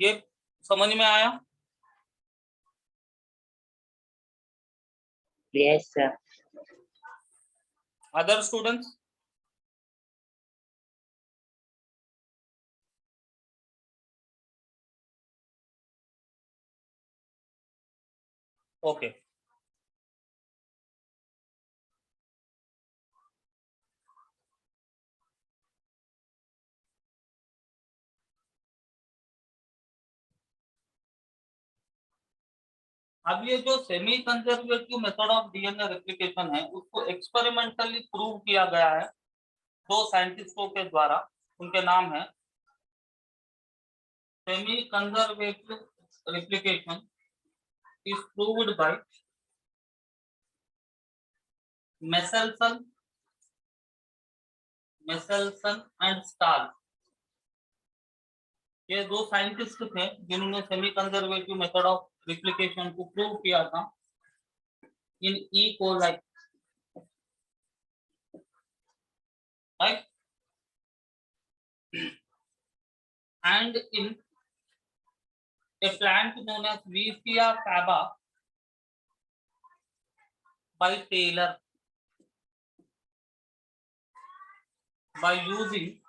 ये समझ में आया? Yes, sir. Other students? Okay अब ये जो semi conservative method of DNA replication है उसको एक्सपेरिमेंटली प्रूव किया गया है दो साइंटिस्टों के द्वारा। उनके नाम है semi conservative replication is proved by Meselson and Stahl. ये दो साइंटिस्ट थे जिन्होंने semi conservative method of replication को प्रूव किया था in E coli, right, and in a plant known as Vicia faba by Taylor by using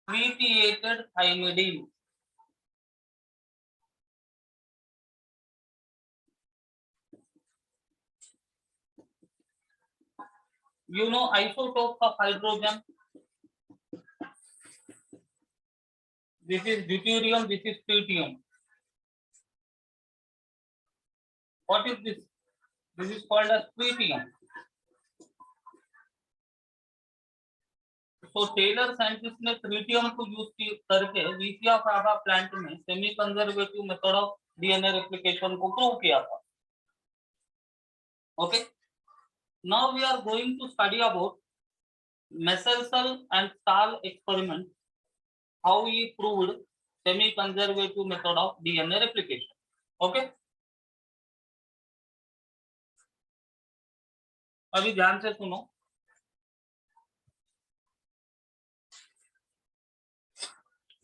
tritiated thymidine. You know isotopes of hydrogen. This is deuterium, this is tritium. What is this? This is called as tritium. So Taylor scientist ने tritium को use करके विसिया फाबा plant में semi conservative method of DNA replication को prove किया था। Okay, now we are going to study about Meselson and Stahl experiment, how he proved semi-conservative method of DNA replication. Okay, अभी ध्यान से सुनो।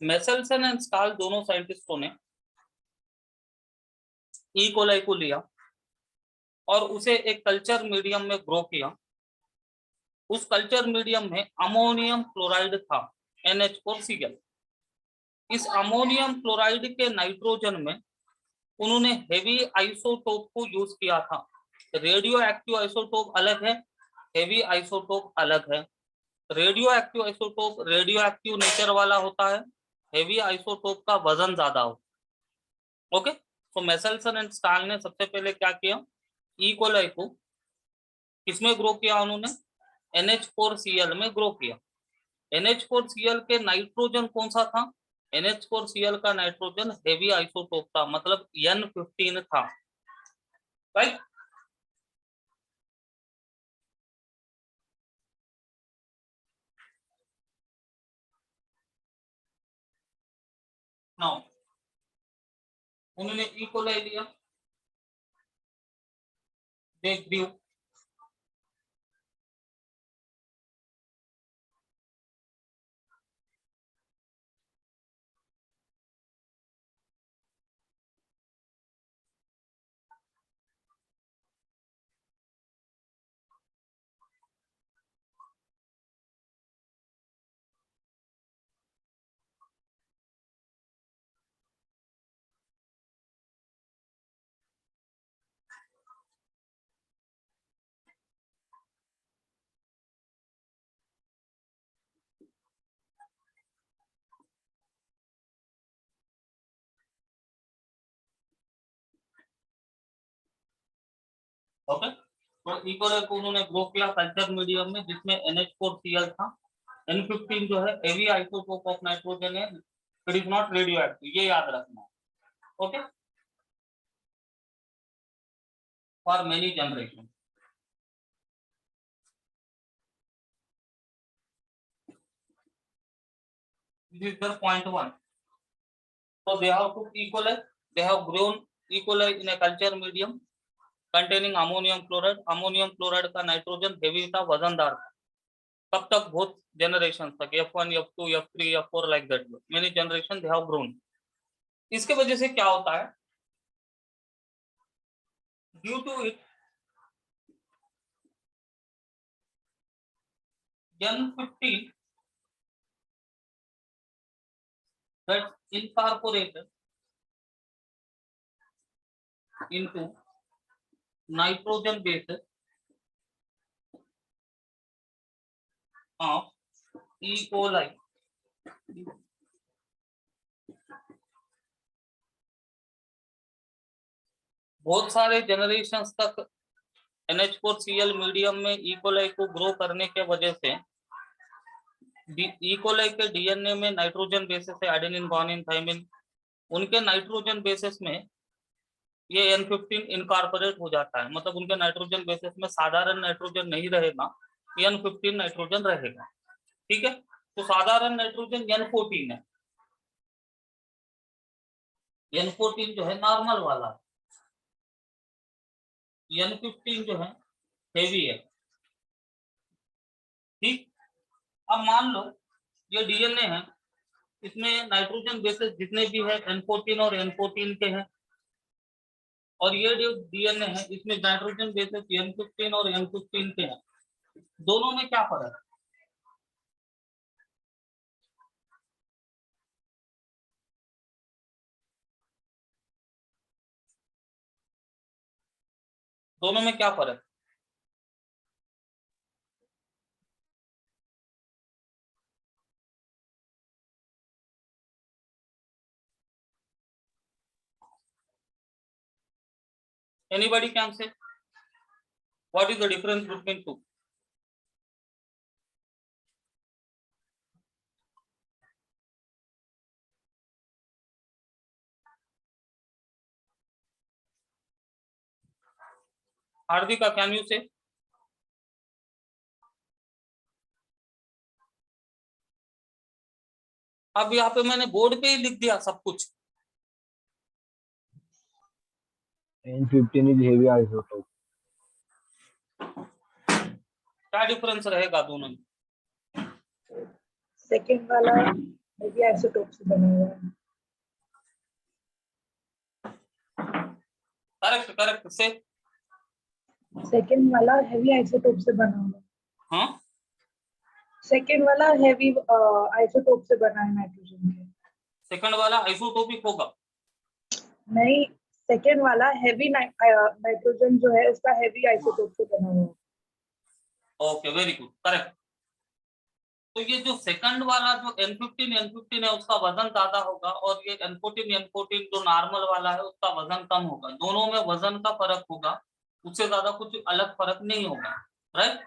मेसेल्सन एंड स्टाल दोनों साइंटिस्टों ने E coli को लिया और उसे एक कल्चर मीडियम में ग्रो किया। उस कल्चर मीडियम में अमोनियम क्लोराइड था, NH4Cl। इस अमोनियम क्लोराइड के नाइट्रोजन में उन्होंने हेवी आइसोटोप को यूज किया था। रेडियो एक्टिव आइसोटोप अलग है, हेवी आइसोटोप अलग है। Radio active isotope radio active nature वाला होता है, हेवी आइसोटोप का वजन ज्यादा होता है। ओके, तो मेसेल्सन एंड स्टाल ने सबसे पहले क्या किया, ई कोलाई को किसमें ग्रो किया, उन्होंने NH4Cl में ग्रो किया। NH4Cl के नाइट्रोजन कौन सा था, NH4Cl का नाइट्रोजन हेवी आइसोटोप था, मतलब N15 था, राइट। नाउ उन्होंने ई कोलाई लिया, देख दी ओके। तो ई कोलाई को उन्होंने ग्रो किया कल्चर मीडियम में जिसमें NH4Cl था। N15 जो है हेवी आइसोटोप ऑफ नाइट्रोजन है, it is not radio active, ये याद रखना। Okay, for many generation. This is the point one. So they have took E. coli, they have grown E. coli in a culture medium containing ammonium chloride। Ammonium chloride का nitrogen heavy था, वजनदार था। कब तक? बहुत generation तक, F1, F2, F3, F4 like that, many generation they have grown. इसके वजह से क्या होता है, due to it N15 that incorporated into nitrogen bases of E. coli बहुत सारे जनरेशंस तक NH4Cl मीडियम में E. coli को ग्रो करने के वजह से E. coli के डीएनए में नाइट्रोजन बेसिस है, एडेनिन, गुआनिन, थाइमिन, उनके नाइट्रोजन बेसिस में ये N15 इनकॉर्पोरेट हो जाता है। मतलब उनके नाइट्रोजन बेसिस में साधारण नाइट्रोजन नहीं रहेगा, N15 नाइट्रोजन रहेगा। ठीक है, तो साधारण नाइट्रोजन N14 है, N14 जो है नॉर्मल वाला, N15 जो है हेवी है। ठीक, अब मान लो ये डीएनए है, इसमें नाइट्रोजन बेसिस जितने भी है N14 और N14 के हैं, और ये जो डीएनए है इसमें नाइट्रोजन बेसिस N15 और N15 के हैं। दोनों में क्या फर्क है? दोनों में क्या फर्क? Anybody can say what is the difference between two? Hardika, can you say? अब यहाँ पे मैंने बोर्ड पे ही लिख दिया सब कुछ। N15 is heavy isotope. क्या डिफरेंस रहेगा दोनों में? सेकंड वाला हेवी आइसोटोप से बना हुआ है। करेक्ट करेक्ट से। सेकंड वाला हेवी आइसोटोप से बना हुआ है। हाँ, सेकंड वाला हेवी आइसोटोप से बना है नाइट्रोजन के। सेकंड वाला आइसोटोपिक होगा। नहीं, सेकंड वाला हेवी नाइट्रोजन जो है उसका हेवी आइसोटोप से बना हुआ है। Okay, very good, correct. तो ये जो सेकंड वाला जो N15 है उसका वजन ज्यादा होगा, और ये N14 जो नॉर्मल वाला है उसका वजन कम होगा। दोनों में वजन का फर्क होगा, उससे ज्यादा कुछ अलग फर्क नहीं होगा, राइट?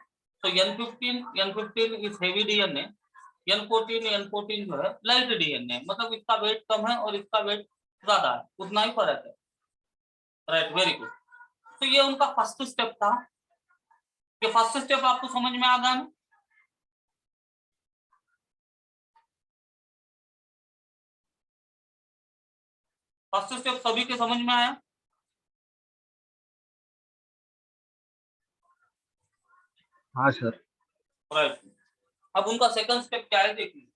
तो N15 is heavy DNA, N14 जो है लाइट डीएनए, मतलब इसका वेट कम है और इसका वेट ज्यादा है, उतना ही फर्क है, राइट? Very good. तो ये उनका फर्स्ट स्टेप था। ये फर्स्ट स्टेप आपको समझ में आ गया ना? फर्स्ट स्टेप सभी के समझ में आया? हाँ सर। राइट। अब उनका सेकंड स्टेप क्या है देखिए।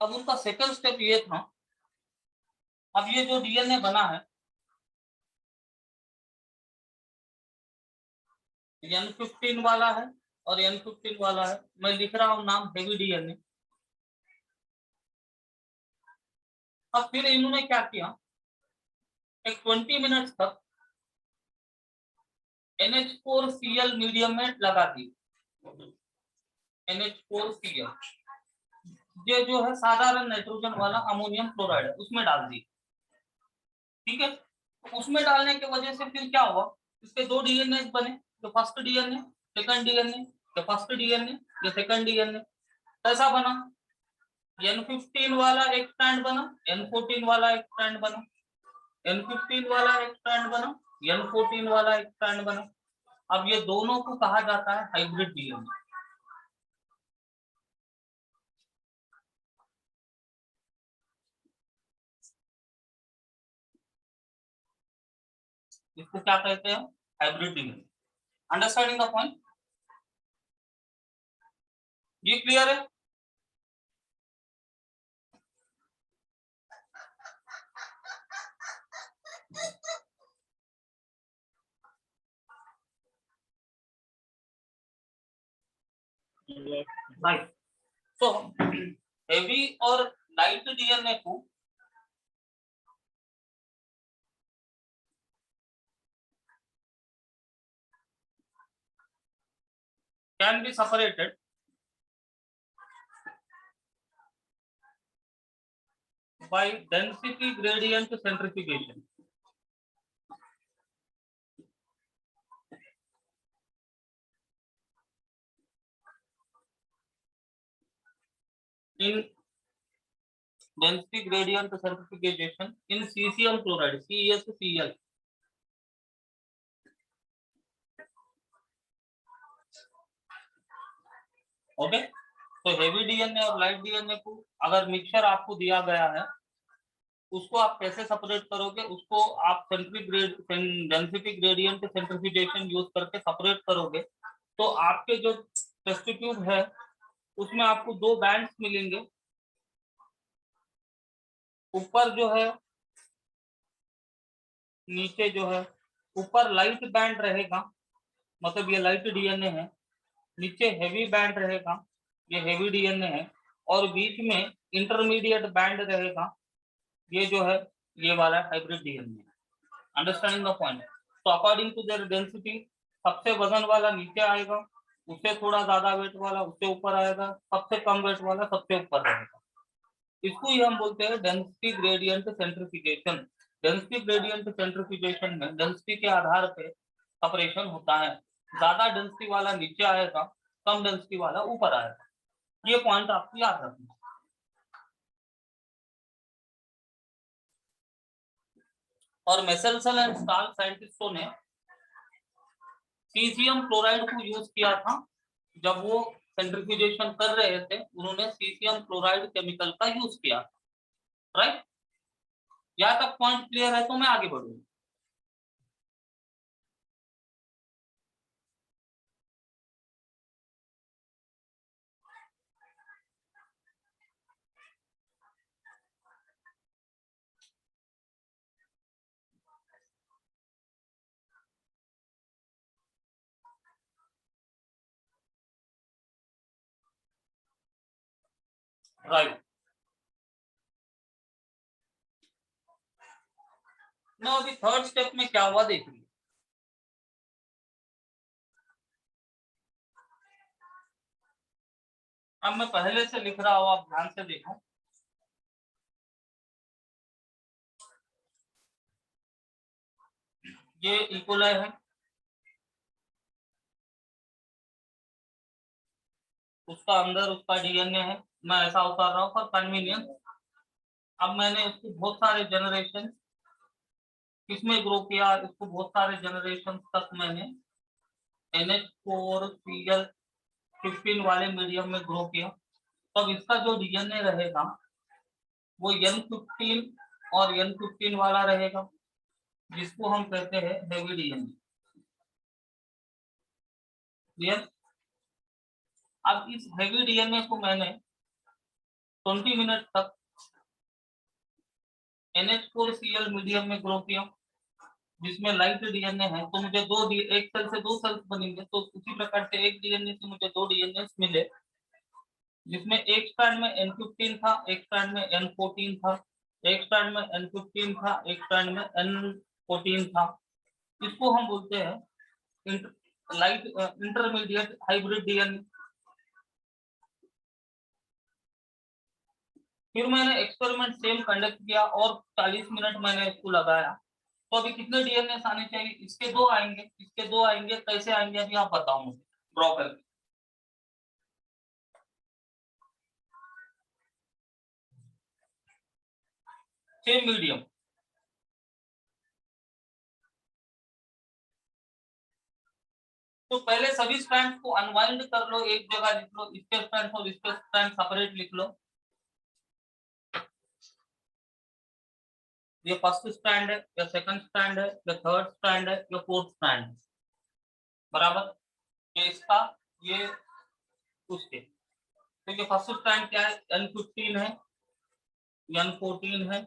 अब उनका सेकंड स्टेप ये था, अब ये जो डीएनए बना है N15 वाला है और N15 वाला है, मैं लिख रहा हूं नाम हेवी डीएनए। अब फिर इन्होंने क्या किया, एक 20 मिनट तक NH4Cl मीडियम में लगा दी। NH4Cl ये जो है साधारण नाइट्रोजन वाला अमोनियम क्लोराइड है, उसमें डाल दी। ठीक है, उसमें डालने की वजह से फिर क्या हुआ, इसके दो डीएनए बने, जो फर्स्ट डीएनए, सेकंड डीएनए, जो फर्स्ट डीएनए, जो सेकंड डीएनए। कैसा बना? N15 वाला एक स्ट्रैंड बना, N14 वाला एक स्ट्रैंड बना, N15 वाला एक स्ट्रैंड बना, N14 वाला एक स्ट्रैंड बना। अब ये दोनों को कहा जाता है हाइब्रिड डीएनए। इसको क्या कहते हैं? Hybrid DNA. Understanding the point? ये क्लियर है? राइट। तो हेवी और लाइट डीएनए को can be separated by density gradient centrifugation. In density gradient centrifugation in cesium chloride, CeSCl. Okay, तो हेवी डीएनए और लाइट डीएनए को अगर मिक्सचर आपको दिया गया है, उसको आप कैसे सेपरेट करोगे? उसको आप डेंसिटी ग्रेडियंट सेंट्रीफ्यूगेशन यूज करके सेपरेट करोगे, तो आपके जो टेस्ट ट्यूब है उसमें आपको दो बैंड्स मिलेंगे। ऊपर जो है, नीचे जो है, ऊपर लाइट बैंड रहेगा, मतलब ये लाइट डीएनए है, नीचे हेवी बैंड रहेगा, ये हेवी डीएनए है, और बीच में इंटरमीडिएट बैंड रहेगा, ये जो है ये वाला hybrid DNA. Understanding the point? तो अकॉर्डिंग टू देयर डेंसिटी, सबसे वजन वाला नीचे आएगा, उससे थोड़ा ज्यादा वेट वाला उससे ऊपर आएगा, सबसे कम वेट वाला सबसे ऊपर रहेगा। इसको ही हम बोलते हैं density gradient centrifugation. Density gradient centrifugation में डेंसिटी के आधार पे सेपरेशन होता है। ज्यादा डेंसिटी वाला नीचे आएगा, कम डेंसिटी वाला ऊपर आएगा। ये पॉइंट आपको याद रखना। और मेसेल्सन एंड स्टाल साइंटिस्टों ने सीजियम क्लोराइड को यूज किया था। जब वो सेंट्रीफ्यूगेशन कर रहे थे, उन्होंने सीजियम क्लोराइड केमिकल का यूज किया, राइट? यहाँ तक पॉइंट क्लियर है? तो मैं आगे बढ़ूंगा। राइट। ना अभी थर्ड स्टेप में क्या हुआ देखिए। अब मैं पहले से लिख रहा हूं, आप ध्यान से देखो। ये इकोलाई है, उसका अंदर उसका डीएनए है। मैं ऐसा उतार रहा हूं फॉर कन्वीनियंस। अब मैंने इसको बहुत सारे जनरेशन किसमें ग्रो किया, इसको बहुत सारे जनरेशन तक मैंने NH4Cl15 वाले मीडियम में ग्रो किया। तो अब इसका जो डीएनए रहेगा वो N15 और N15 वाला रहेगा, जिसको हम कहते हैं हेवी डीएनए। क्लियर? अब इस हेवी डीएनए को मैंने 20 मिनट तक NH4Cl मीडियम में ग्रो किया, जिसमें लाइट डीएनए है। तो मुझे एक सेल से दो सेल्स बनेंगे, तो उसी प्रकार से एक डीएनए से मुझे दो डीएनए मिले, जिसमें एक स्ट्रैंड में N15 था, एक स्ट्रैंड में N14 था, एक स्ट्रैंड में N15 था, एक स्ट्रैंड में N14 था। इसको हम बोलते हैं लाइट इंटरमीडिएट हाइब्रिड डीएनए। फिर मैंने एक्सपेरिमेंट सेम कंडक्ट किया और 40 मिनट मैंने इसको लगाया। तो अभी कितने डीएनए आने चाहिए? इसके दो आएंगे, इसके दो आएंगे। कैसे आएंगे अभी आप बताओ मुझे ड्रॉ करके। Same medium. तो पहले सभी स्ट्रैंड्स को अनवाइंड कर लो, एक जगह लिख लो, इसके स्ट्रैंड्स और इसके स्ट्रैंड सेपरेट लिख लो। ये फर्स्ट स्ट्रैंड है या सेकंड स्ट्रैंड है या थर्ड स्ट्रैंड है या फोर्थ स्ट्रैंड है, बराबर। ये इसका, ये उसके, तो ये फर्स्ट स्ट्रैंड क्या है, N15 है, N14 है,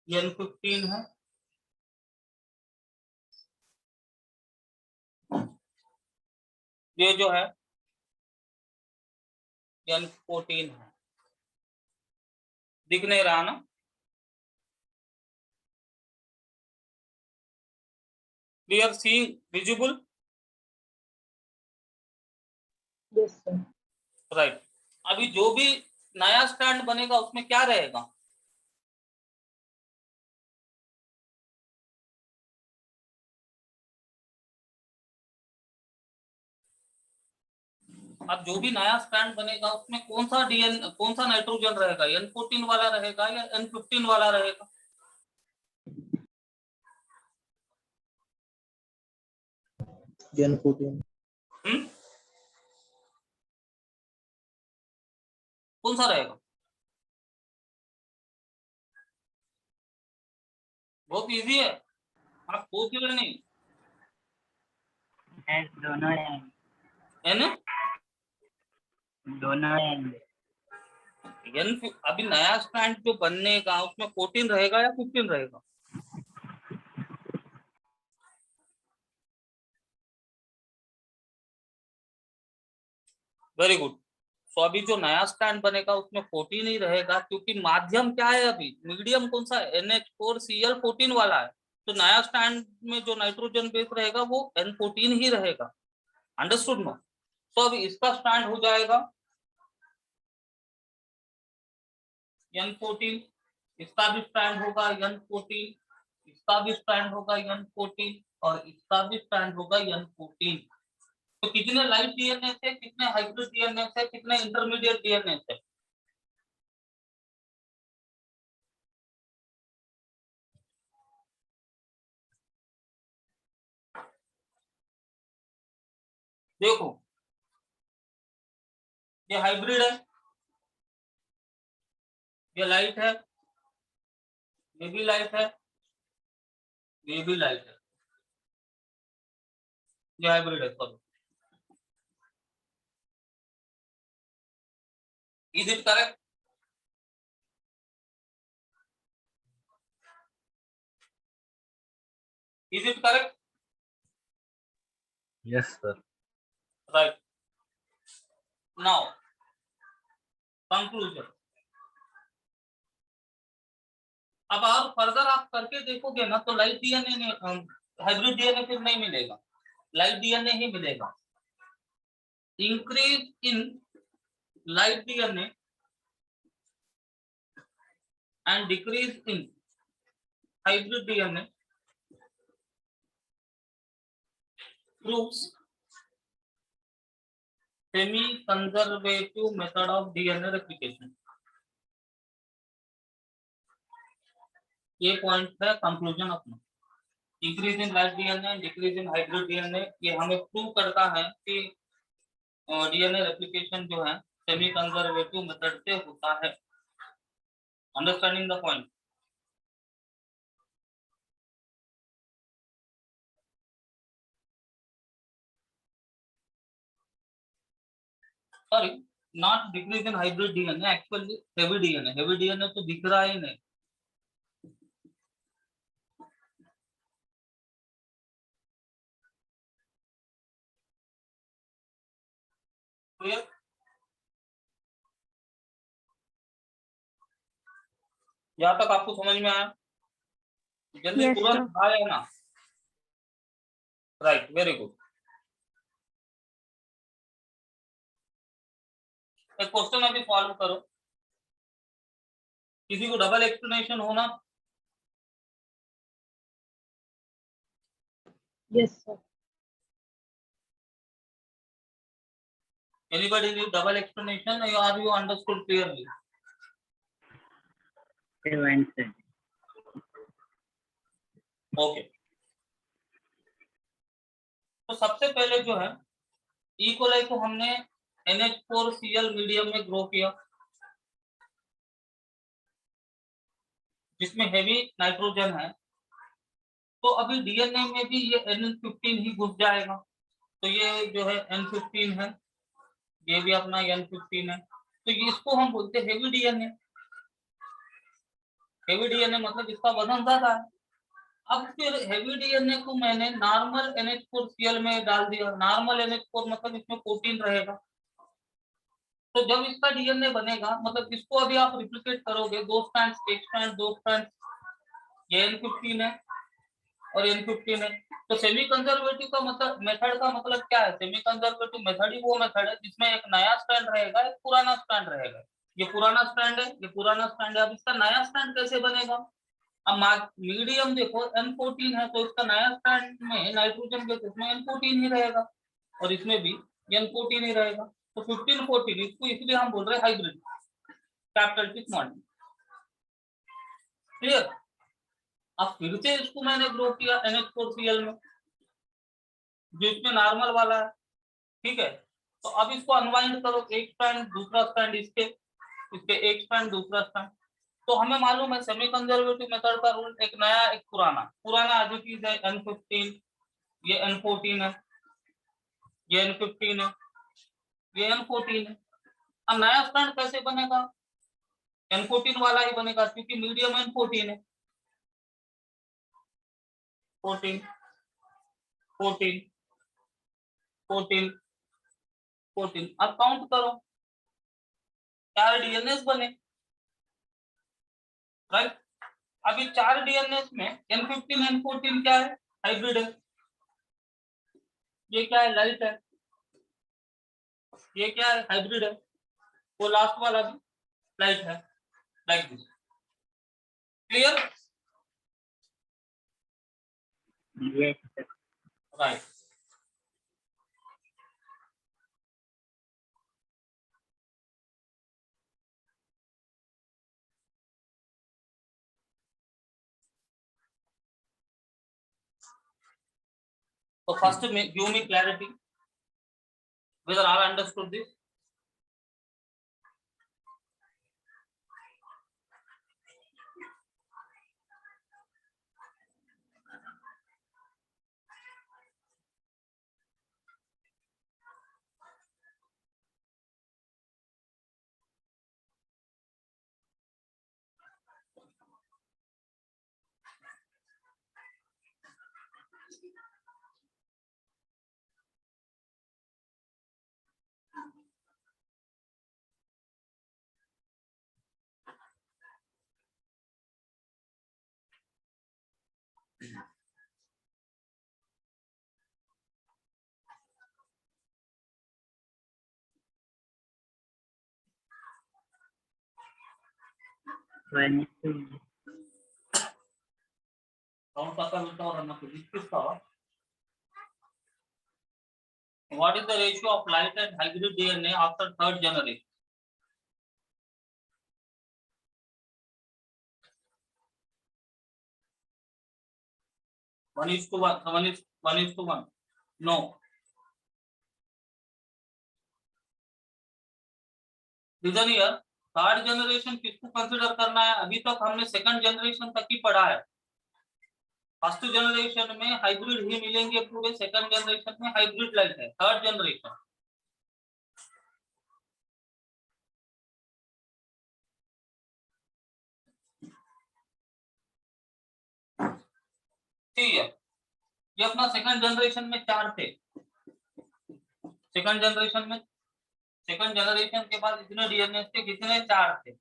N15 है, ये जो है N14 है, दिख नहीं रहा ना? We are seeing visible, Yes, sir. Right. अभी जो भी नया स्टैंड बनेगा उसमें क्या रहेगा, अब जो भी नया स्टैंड बनेगा उसमें कौन सा कौन सा नाइट्रोजन रहेगा, N14 वाला रहेगा या N15 वाला रहेगा? N14. कौन सा रहेगा? बहुत इजी है, आप सोच रहे नहीं। दोनों हैं, है ना? दोनों हैं। अभी नया स्टैंड जो बनने का उसमें 14 रहेगा या 15 रहेगा? Very good. तो अभी जो नया स्टैंड बनेगा उसमें 14 ही रहेगा, क्योंकि माध्यम क्या है, अभी मीडियम कौन सा है, NH4Cl14 वाला है। तो नया स्टैंड में जो नाइट्रोजन बेस रहेगा वो N14 ही रहेगा, अंडरस्टूड नो? तो अभी इसका स्टैंड हो जाएगा N14, इसका भी स्टैंड होगा N14, इसका भी स्टैंड होगा N14 और इसका भी स्टैंड होगा N14। तो कितने लाइट डीएनए थे, कितने हाइब्रिड डीएनए थे, कितने इंटरमीडिएट डीएनए थे? देखो, ये हाइब्रिड है, ये लाइट है, ये भी लाइट है, ये भी लाइट है, ये हाइब्रिड है, sorry. Is it correct? Is it correct? Yes, sir. Right. Now conclusion. अब और फर्दर आप करके देखोगे ना तो लाइट डीएनए, हाइब्रिड डीएनए फिर नहीं मिलेगा, लाइट डीएनए ही मिलेगा। Increase in light DNA and decrease in hybrid DNA proves semi-conservative method of DNA replication। ये पॉइंट है कंक्लूजन अपना। Increase in light DNA, decrease in hybrid DNA, ये हमें prove करता है कि डीएनए रेप्लिकेशन जो है सेमी कंजर्वेटिव मेथड से होता है। Understanding the point? Sorry, not decrease in hybrid DNA, actually heavy DNA. Heavy DNA तो दिख रहा ही नहीं। क्लियर? यहाँ तक आपको समझ में आया? जल्दी Yes, तुरंत sir. आया ना? Right, very good. एक क्वेश्चन अभी सॉल्व करो, किसी को डबल एक्सप्लेनेशन होना? Yes, sir. Anybody need double explanation or are you understood clearly? Okay. तो सबसे पहले जो है ई कोलाई को हमने NH4Cl मीडियम में ग्रो किया, जिसमें हेवी नाइट्रोजन है, तो अभी डीएनए में भी ये N15 ही घुस जाएगा। तो ये जो है N15 है, ये भी अपना N15 है, तो ये इसको हम बोलते हैं हेवी डीएनए। हेवी डीएनए मतलब इसका वजन ज्यादा है। अब फिर हेवी डीएनए को मैंने नॉर्मल NH4Cl में डाल दिया। नॉर्मल NH4 मतलब इसमें प्रोटीन रहेगा। तो जब इसका डीएनए बनेगा, मतलब इसको अभी आप रिप्लिकेट करोगे, 2 स्ट्रैंड्स, एक स्ट्रैंड, 2 स्ट्रैंड, ये N15 है और N15 है। तो सेमी कंजर्वेटिव का मतलब, मेथड का मतलब क्या है? सेमी कंजर्वेटिव मेथड ही वो मेथड है जिसमें एक नया स्ट्रैंड रहेगा, एक पुराना स्ट्रैंड रहेगा। ये पुराना स्ट्रैंड है, ये पुराना स्ट्रैंड है। अब इसका नया स्ट्रैंड कैसे बनेगा? अब मीडियम देखो N14 है, तो इसका नया स्ट्रैंड में नाइट्रोजन के इसमें N14 ही रहेगा और इसमें भी N14 ही रहेगा। तो 15 14 इसको इसलिए हम बोल रहे हैं hybrid, capital T small. Clear? अब फिर से इसको मैंने ग्रो किया NH4Cl में, जो इसमें नॉर्मल वाला है, ठीक है। तो अब इसको अनवाइंड करो, एक स्ट्रैंड, दूसरा स्ट्रैंड, इसके इसके एक स्ट्रैंड, दूसरा स्ट्रैंड। तो हमें मालूम है सेमी कंजर्वेटिव मेथड का रूल, एक नया एक पुराना। पुराना आज चीज है N15, ये N14 है, ये N15 है, ये N14 है। अब नया स्ट्रैंड कैसे बनेगा? N14 वाला ही बनेगा, क्योंकि मीडियम N14 है। 14 14 14 14। अब काउंट करो, 4 डीएनए बने, राइट। अभी 4 डीएनए में N15 N14 क्या है? हाइब्रिड है। ये क्या है? लाइट है। ये क्या है? हाइब्रिड है। वो लास्ट वाला भी लाइट है, like this. Clear? Right. So first give me clarity whether I understood this. What is the ratio of light and hybrid DNA after third generation? One is to one. One is to one. No. Reason here, third generation किसको consider करना है? अभी तक हमने second generation तक ही पढ़ा है। First generation में हाइब्रिड ही मिलेंगे पूरे, सेकंड जनरेशन में हाइब्रिड लाइट है। थर्ड जनरेशन ठीक है। ये अपना सेकंड जनरेशन में 4 थे। सेकंड जनरेशन के बाद इतने डीएनए थे, कितने? 4 थे,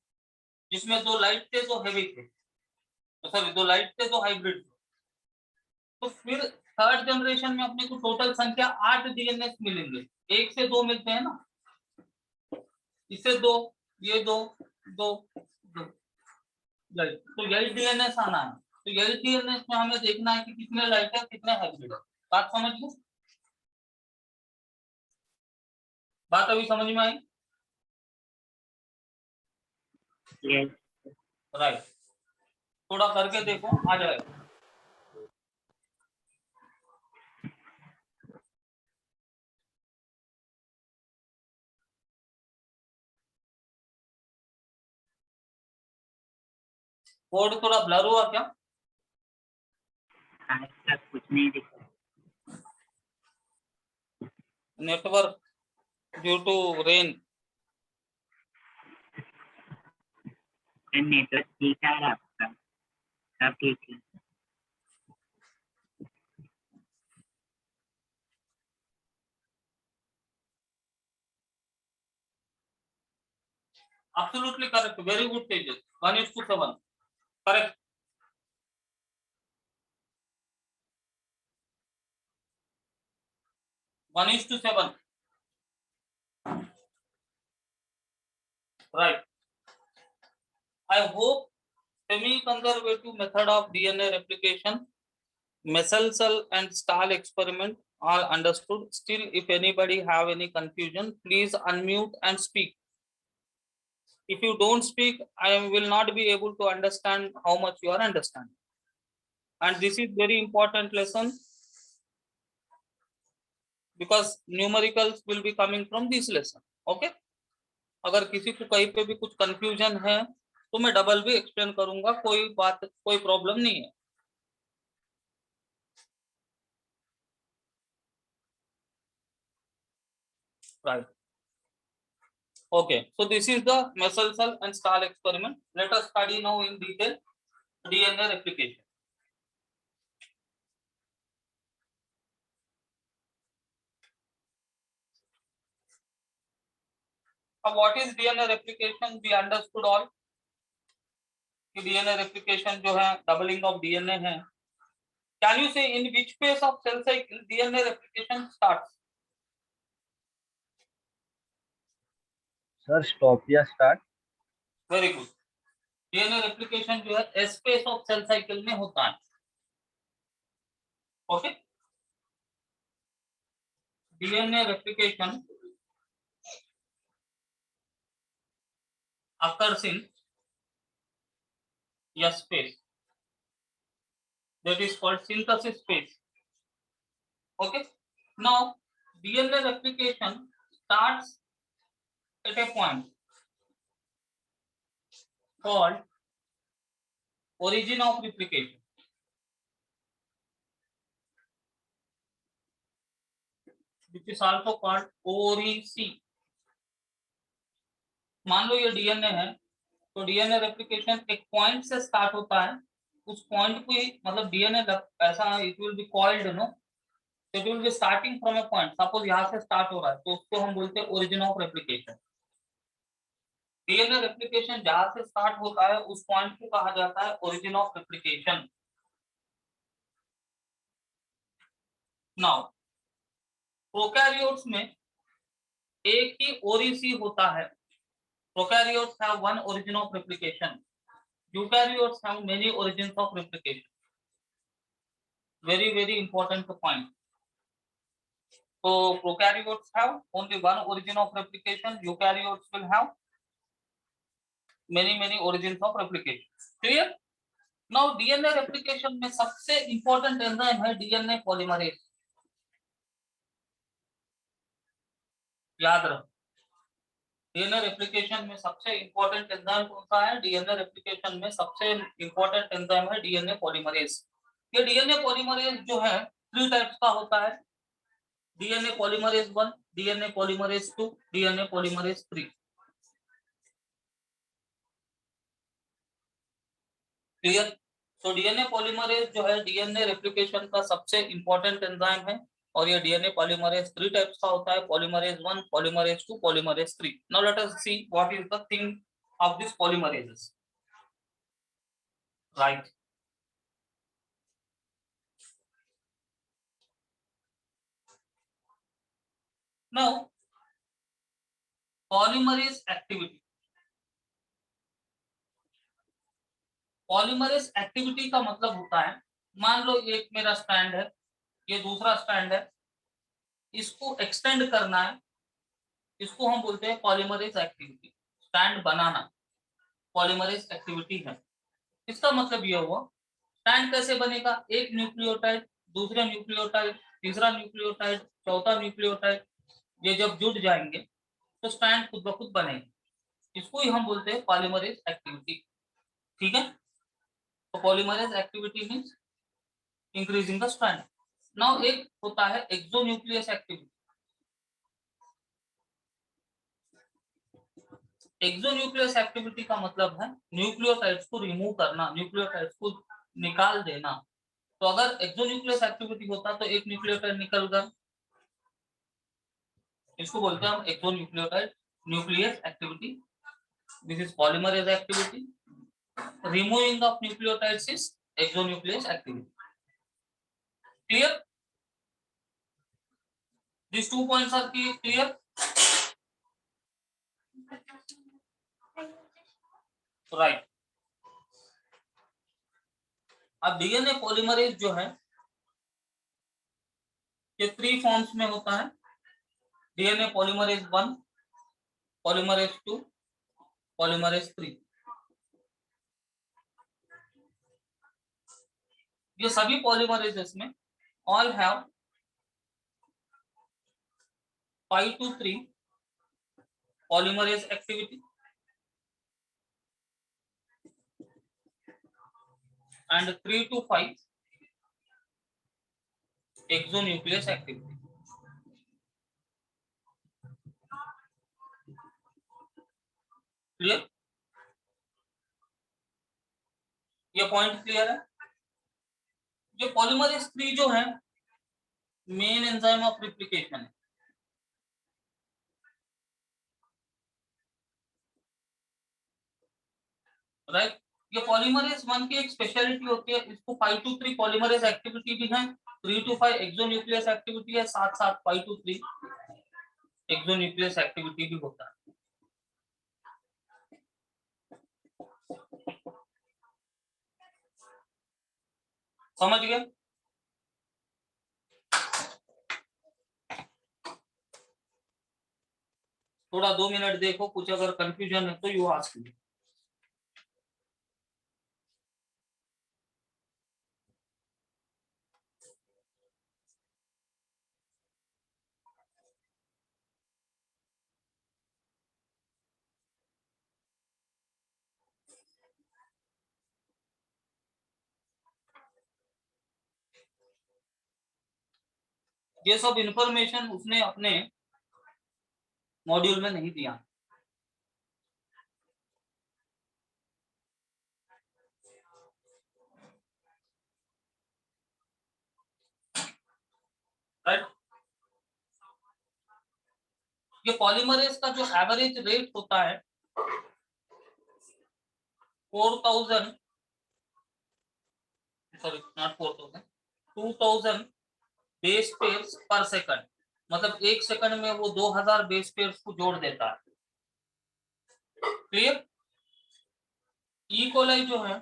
जिसमें 2 लाइट थे, 2 हेवी थे। तो सॉरी, 2 लाइट थे, 2 हाइब्रिड थे। तो फिर थर्ड जनरेशन में अपने को टोटल संख्या 8 डीएनए मिलेंगे। 1 से 2 मिलते हैं ना, इससे 2, ये 2 2 2 लाइट। तो यही डीएनए आना है। तो यही डीएनए में हमें देखना है कि कितने लाइट है, कितने हाइब्रिड है। बात समझ लो, बात अभी समझ में आई? राइट। थोड़ा करके देखो, आ जाएगा। बोर्ड थोड़ा ब्लर हुआ क्या? आज तक कुछ नहीं दिखा। Network due to rain. Network ठीक है आपका, सब ठीक है। Absolutely correct. Very good, Tejas. 1:7. Correct. One is to 7. Right. I hope semi-conservative method of DNA replication, Mesel and Stahl experiment are understood. Still, if anybody have any confusion, please unmute and speak. If you don't speak, I will not be able to understand how much you are understanding. And this is very important lesson because numericals will be coming from this lesson. Okay. अगर किसी को कहीं पे भी कुछ confusion है तो मैं डबल भी एक्सप्लेन करूंगा, कोई बात, कोई प्रॉब्लम नहीं है। Right. Okay, so this is the Mesel and Stahl experiment. Let us study now in detail DNA replication. Now, what is DNA replication? We understood all कि DNA replication जो है doubling of DNA है. Can you say in which phase of cell cycle DNA replication starts? Sir stop या start? Very good. DNA replication जो है S phase of cell cycle में होता है. Okay. DNA replication occurs in S phase. That is called synthesis phase. Okay. Now DNA replication starts at a point called origin of replication. Which is also called OREC. मान लो ये DNA है तो DNA replication एक point से start होता है, उस point को ही मतलब डीएनए ऐसा it will be called no, it will be starting from a point, suppose यहाँ से स्टार्ट हो रहा है तो उसको हम बोलते हैं origin of replication. DNA replication जहां से स्टार्ट होता है उस पॉइंट को कहा जाता है origin of replication. Now prokaryotes में एक ही ओरीसी होता है। Prokaryotes have one origin of replication. Eukaryotes have many origins of replication. Very important point. So prokaryotes have only one origin of replication. Eukaryotes will have many origins of replication. Clear? Now DNA replication में सबसे important enzyme है DNA polymerase. याद रखो, DNA replication में सबसे important enzyme कौन सा है? डीएनए रेप्लिकेशन में सबसे इंपॉर्टेंट एंजाइम है डीएनए पॉलीमरेज। ये डीएनए पॉलीमरेज जो है 3 टाइप्स का होता है, DNA polymerase 1, DNA polymerase 2, DNA polymerase 3। Clear? तो डीएनए पॉलीमरेज जो है डीएनए रेप्लिकेशन का सबसे इंपॉर्टेंट एंजाइम है और ये डीएनए पॉलीमरेज 3 टाइप्स का होता है, polymerase 1, polymerase 2, polymerase 3। Now let us see what is the thing of this polymerases. Right, now polymerase activity. Polymerase activity का मतलब होता है, मान लो एक मेरा स्ट्रैंड है, ये दूसरा स्ट्रैंड है, इसको एक्सटेंड करना है, इसको हम बोलते हैं पॉलीमरेज एक्टिविटी। स्ट्रैंड बनाना पॉलीमरेज एक्टिविटी है। इसका मतलब ये हुआ स्ट्रैंड कैसे बनेगा? एक न्यूक्लियोटाइड, दूसरा न्यूक्लियोटाइड, तीसरा न्यूक्लियोटाइड, चौथा न्यूक्लियोटाइड, ये जब जुड़ जाएंगे तो स्ट्रैंड खुद ब खुद बनेगा। इसको ही हम बोलते हैं पॉलीमरेज एक्टिविटी। ठीक है? तो polymerase activity means increasing the strand. Now एक होता है एक्सोन्यूक्लियस एक्टिविटी। एक्सोन्यूक्लियस एक्टिविटी का मतलब है न्यूक्लियोटाइड्स को रिमूव करना, न्यूक्लियोटाइड्स को निकाल देना। तो अगर एक्सोन्यूक्लियस एक्टिविटी होता तो एक न्यूक्लियोटाइड निकल गया, इसको बोलते हैं हम exonucleotide nucleus activity. This is polymerase activity. Removing of nucleotides is exonuclease activity. Clear? These 2 points are clear? Right. अब डीएनए पॉलीमरेज जो है ये 3 फॉर्म्स में होता है। DNA polymerase 1, polymerase 2, polymerase 3। ये सभी पॉलीमरेजेस में all have 5 to 3 polymerase activity and 3 to 5 exonuclease activity. Clear? ये पॉइंट क्लियर है? जो पॉलीमरेज 3 जो है मेन एंजाइम ऑफ रिप्लिकेशन है। राइट? ये पॉलीमरेज 1 की एक स्पेशलिटी होती है, इसको 5 to 3 पॉलीमरेज एक्टिविटी भी है, 3 to 5 एक्सोन्यूक्लियस एक्टिविटी है, साथ साथ 5 to 3 एक्सोन्यूक्लियस एक्टिविटी भी होता है। समझ गए? थोड़ा 2 मिनट देखो, कुछ अगर कंफ्यूजन है तो यू आस्क मी। ये सब इंफॉर्मेशन उसने अपने मॉड्यूल में नहीं दिया। राइट? ये पॉलीमरेज का जो एवरेज रेट होता है 4000, सॉरी नॉट 4000, 2000 बेस पेयर्स पर सेकंड। मतलब एक सेकंड में वो 2000 बेस पेयर्स को जोड़ देता है। क्लियर? ई कोलाई जो है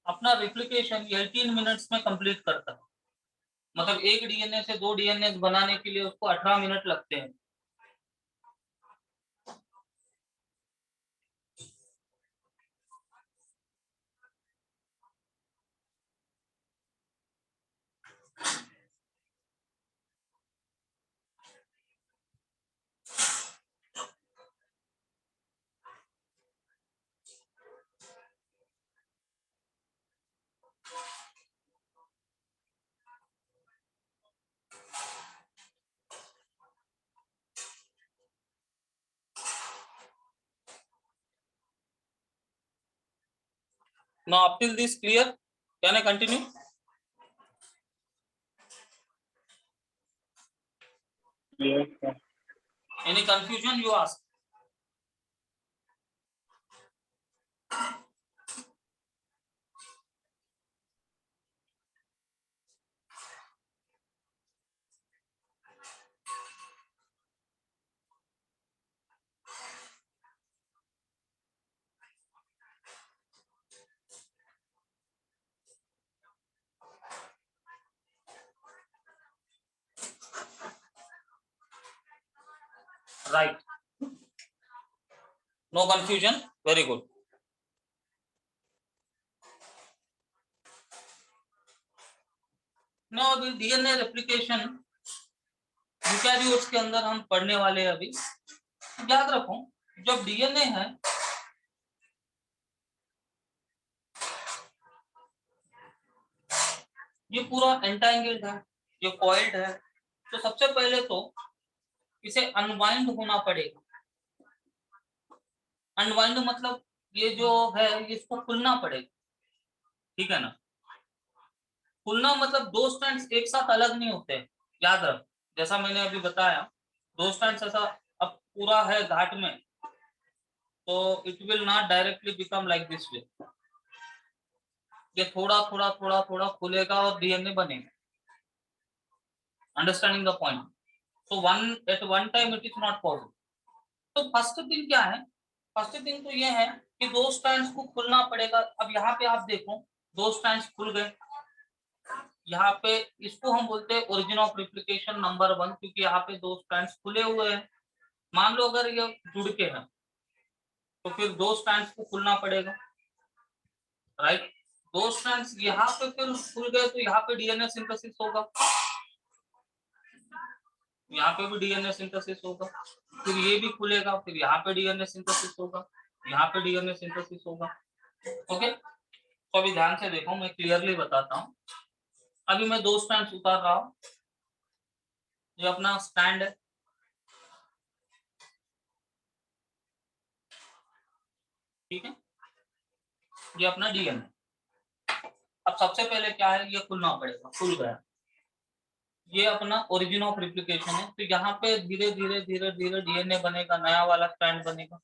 अपना रिप्लिकेशन 18 मिनट्स में कंप्लीट करता है। मतलब एक डीएनए से 2 डीएनए बनाने के लिए उसको 18 मिनट लगते हैं। Now up till this clear? Can I continue? Yes, sir. Any confusion you ask? Right. No confusion? Very good. Now अभी डीएनए रेप्लिकेशन यूकैरियोट्स के अंदर हम पढ़ने वाले हैं। अभी याद रखो, जब डीएनए है ये पूरा एंटांगल्ड है, ये कॉइल्ड है, तो सबसे पहले तो इसे अनवाइंड होना पड़ेगा। अनवाइंड मतलब ये जो है इसको खुलना पड़ेगा, ठीक है ना। खुलना मतलब दो स्ट्रैंड्स एक साथ अलग नहीं होते, याद रख, जैसा मैंने अभी बताया, दो स्ट्रैंड्स ऐसा अब पूरा है घाट में, तो it will not directly become like this way. ये थोड़ा थोड़ा थोड़ा थोड़ा खुलेगा और डीएनए बनेगा। Understanding the point? So one at one time it is not possible. तो फर्स्ट थिंग क्या है? फर्स्ट थिंग तो ये है कि दो स्ट्रैंड्स को खुलना पड़ेगा। अब यहाँ पे आप देखो, दो स्ट्रैंड्स खुल गए। यहाँ पे इसको हम बोलते हैं ओरिजिन ऑफ रिप्लिकेशन नंबर 1, क्योंकि यहाँ पे दो स्ट्रैंड्स खुले हुए हैं। मान लो अगर ये जुड़ के हैं तो फिर दो स्ट्रैंड्स को खुलना पड़ेगा, राइट। दो स्ट्रैंड्स यहाँ पे फिर खुल गए तो यहाँ पे डीएनए सिंथेसिस होगा, यहाँ पे भी डीएनए सिंथेसिस होगा, फिर ये भी खुलेगा, फिर यहाँ पे डीएनए सिंथेसिस होगा, यहाँ पे डीएनए सिंथेसिस होगा। ओके, तो अभी ध्यान से देखो, मैं क्लियरली बताता हूँ। अभी मैं दो स्ट्रैंड्स उतार रहा हूँ, ये अपना स्टैंड है, ठीक है, ये अपना डीएनए। अब सबसे पहले क्या है, ये खुलना पड़ेगा, खुल गया, ये अपना ओरिजिन ऑफ रिप्लिकेशन है। तो यहाँ पे धीरे धीरे धीरे धीरे डीएनए बनेगा, नया वाला स्ट्रैंड बनेगा,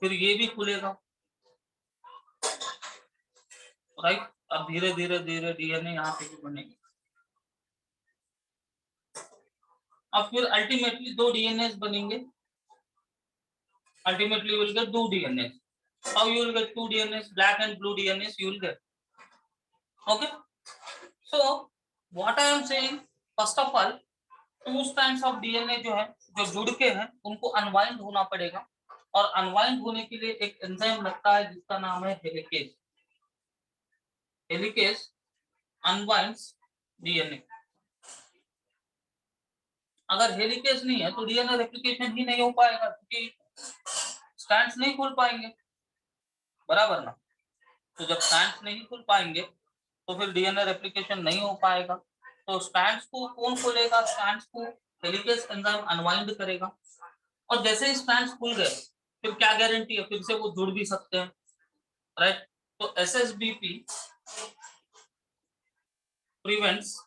फिर ये भी खुलेगा, राइट। अब धीरे धीरे धीरे डीएनए यहाँ पे भी बनेगा। अब फिर अल्टीमेटली दो डीएनए बनेंगे, ultimately you will get two DNAs. How you will get two DNAs? Black and blue DNAs you will get. Okay. So what I am saying, first of all, two strands of DNA जो है, जो जुड़ के हैं, उनको unwind होना पड़ेगा, और अनवाइंड होने के लिए एक एंजाइम लगता है जिसका नाम है हेलिकेज। Helicase unwinds DNA. अगर हेलिकेज नहीं है तो डीएनए रेप्लिकेशन ही नहीं हो पाएगा, क्योंकि स्ट्रैंड्स नहीं खुल पाएंगे, बराबर ना। तो जब स्ट्रैंड्स नहीं खुल पाएंगे तो फिर डीएनए रेप्लिकेशन नहीं हो पाएगा। तो स्ट्रैंड्स को कौन खोलेगा? स्ट्रैंड्स को हेलिकेज एंजाइम अनवाइंड करेगा, और जैसे ही स्ट्रैंड्स खुल गए फिर क्या गारंटी है, फिर से वो जुड़ भी सकते हैं, राइट। तो एसएसबीपी प्रिवेंट्स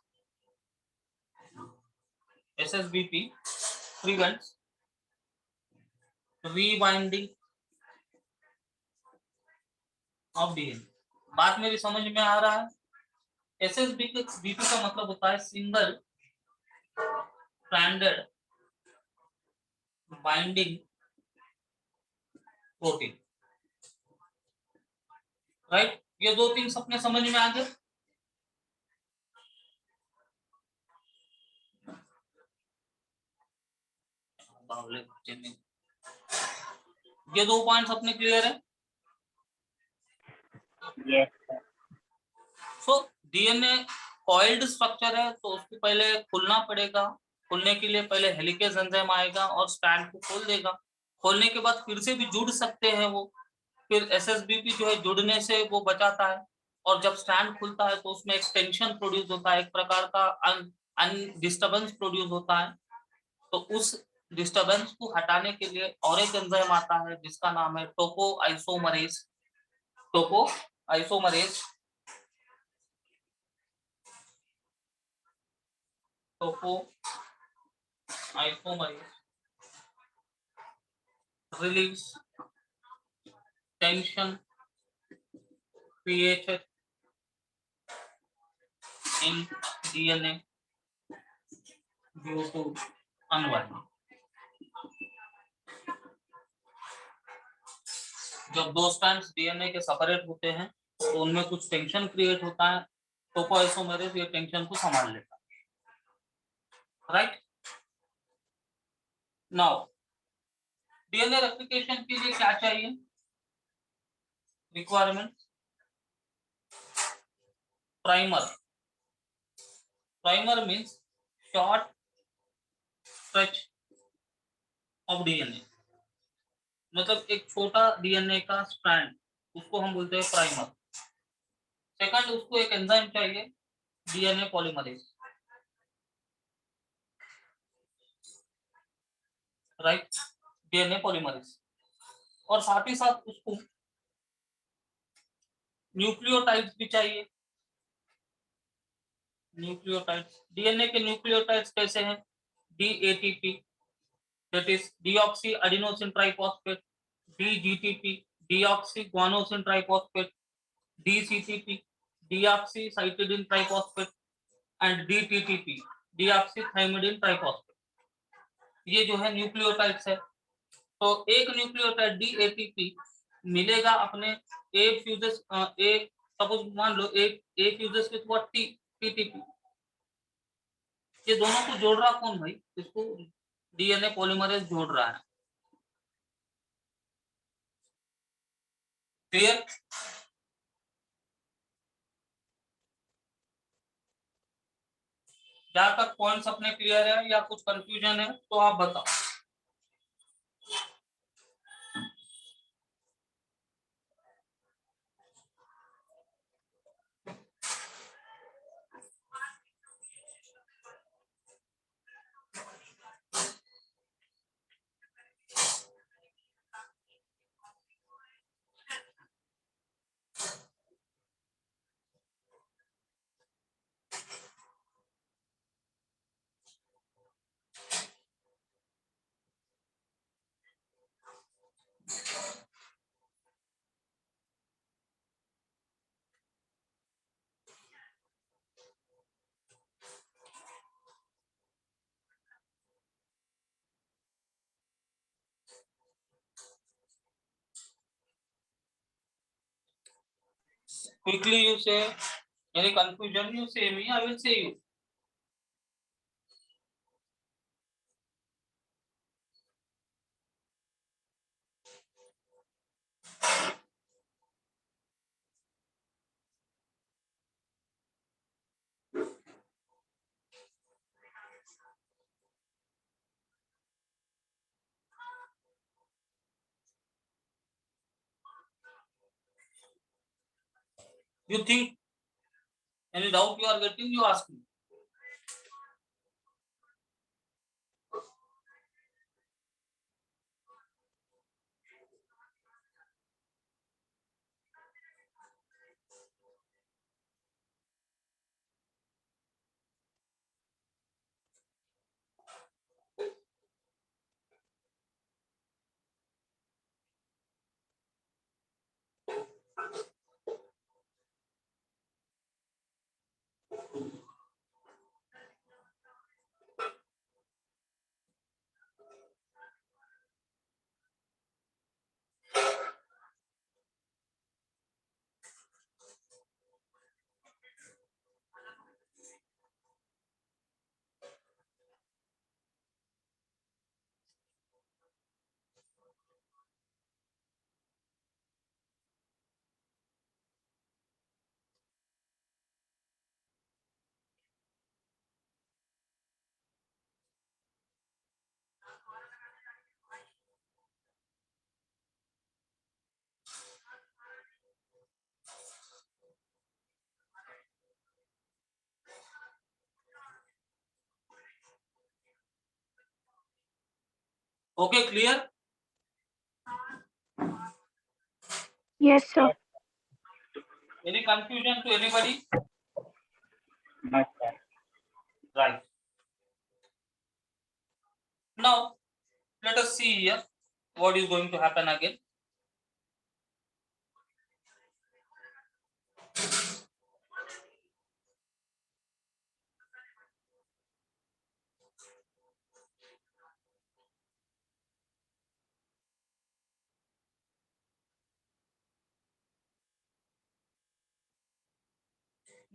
रीबाइंडिंग ऑफ डीएनए। बात मेरी समझ में आ रहा है? एसएसबीपी का मतलब होता है single stranded binding protein, right. ये दो थिंग्स अपने समझ में आ गए। ये दो पॉइंट्स अपने क्लियर है? Yes, sir. So DNA coiled structure है, तो उसको पहले खुलना पड़ेगा। खुलने के लिए पहले हेलिकेज एंजाइम आएगा और स्ट्रैंड को खोल देगा। खोलने के बाद फिर से भी जुड़ सकते हैं वो। फिर एसएसबीपी जो है जुड़ने से वो बचाता है, और जब स्ट्रैंड खुलता है तो उसमें एक टेंशन प्रोड्यूस होता है, एक प्रकार का डिस्टर्बेंस प्रोड्यूस होता है। तो उस डिस्टर्बेंस को हटाने के लिए और एक एंजाइम आता है जिसका नाम है टोको आइसोमरेज। टोको आइसोमरेज टोको isomerase relieves tension created in DNA due to unwinding। जब दो स्ट्रैंड्स डीएनए के सेपरेट होते हैं तो उनमें कुछ टेंशन क्रिएट होता है, टोकोआइसोमेरेज ये टेंशन को संभाल लेता है, राइट। नाउ डीएनए रेप्लिकेशन के लिए क्या चाहिए? Requirement primer. Primer means short stretch of DNA, मतलब एक छोटा डीएनए का स्ट्रैंड, उसको हम बोलते हैं प्राइमर। सेकंड, उसको एक एंजाइम चाहिए DNA polymerase, right, DNA polymerase, और साथ ही साथ उसको न्यूक्लियोटाइड्स भी चाहिए। न्यूक्लियोटाइड्स, डीएनए के न्यूक्लियोटाइड्स कैसे हैं? DATP, that is deoxy adenosine triphosphate, dGTP, deoxy guanosine triphosphate, dCTP, deoxy cytidine triphosphate, and dTTP, deoxythymidine triphosphate. ये जो है न्यूक्लियोटाइड्स है। तो एक न्यूक्लियोटाइड डीएटीपी मिलेगा अपने ए फ्यूजेस, ए सपोज मान लो ए फ्यूजेस विद व्हाट, टीटीपी। ये दोनों को जोड़ रहा कौन भाई? इसको डीएनए पॉलीमरेज जोड़ रहा है। क्लियर? जहां तक पॉइंट्स अपने क्लियर है या कुछ कंफ्यूजन है तो आप बताओ। Quickly you say, any confusion you say me, I will say you. You think any doubt you are getting, you ask me. Okay, clear? Yes, sir. Any confusion to anybody? No, sir. Right. Now, let us see here what is going to happen again.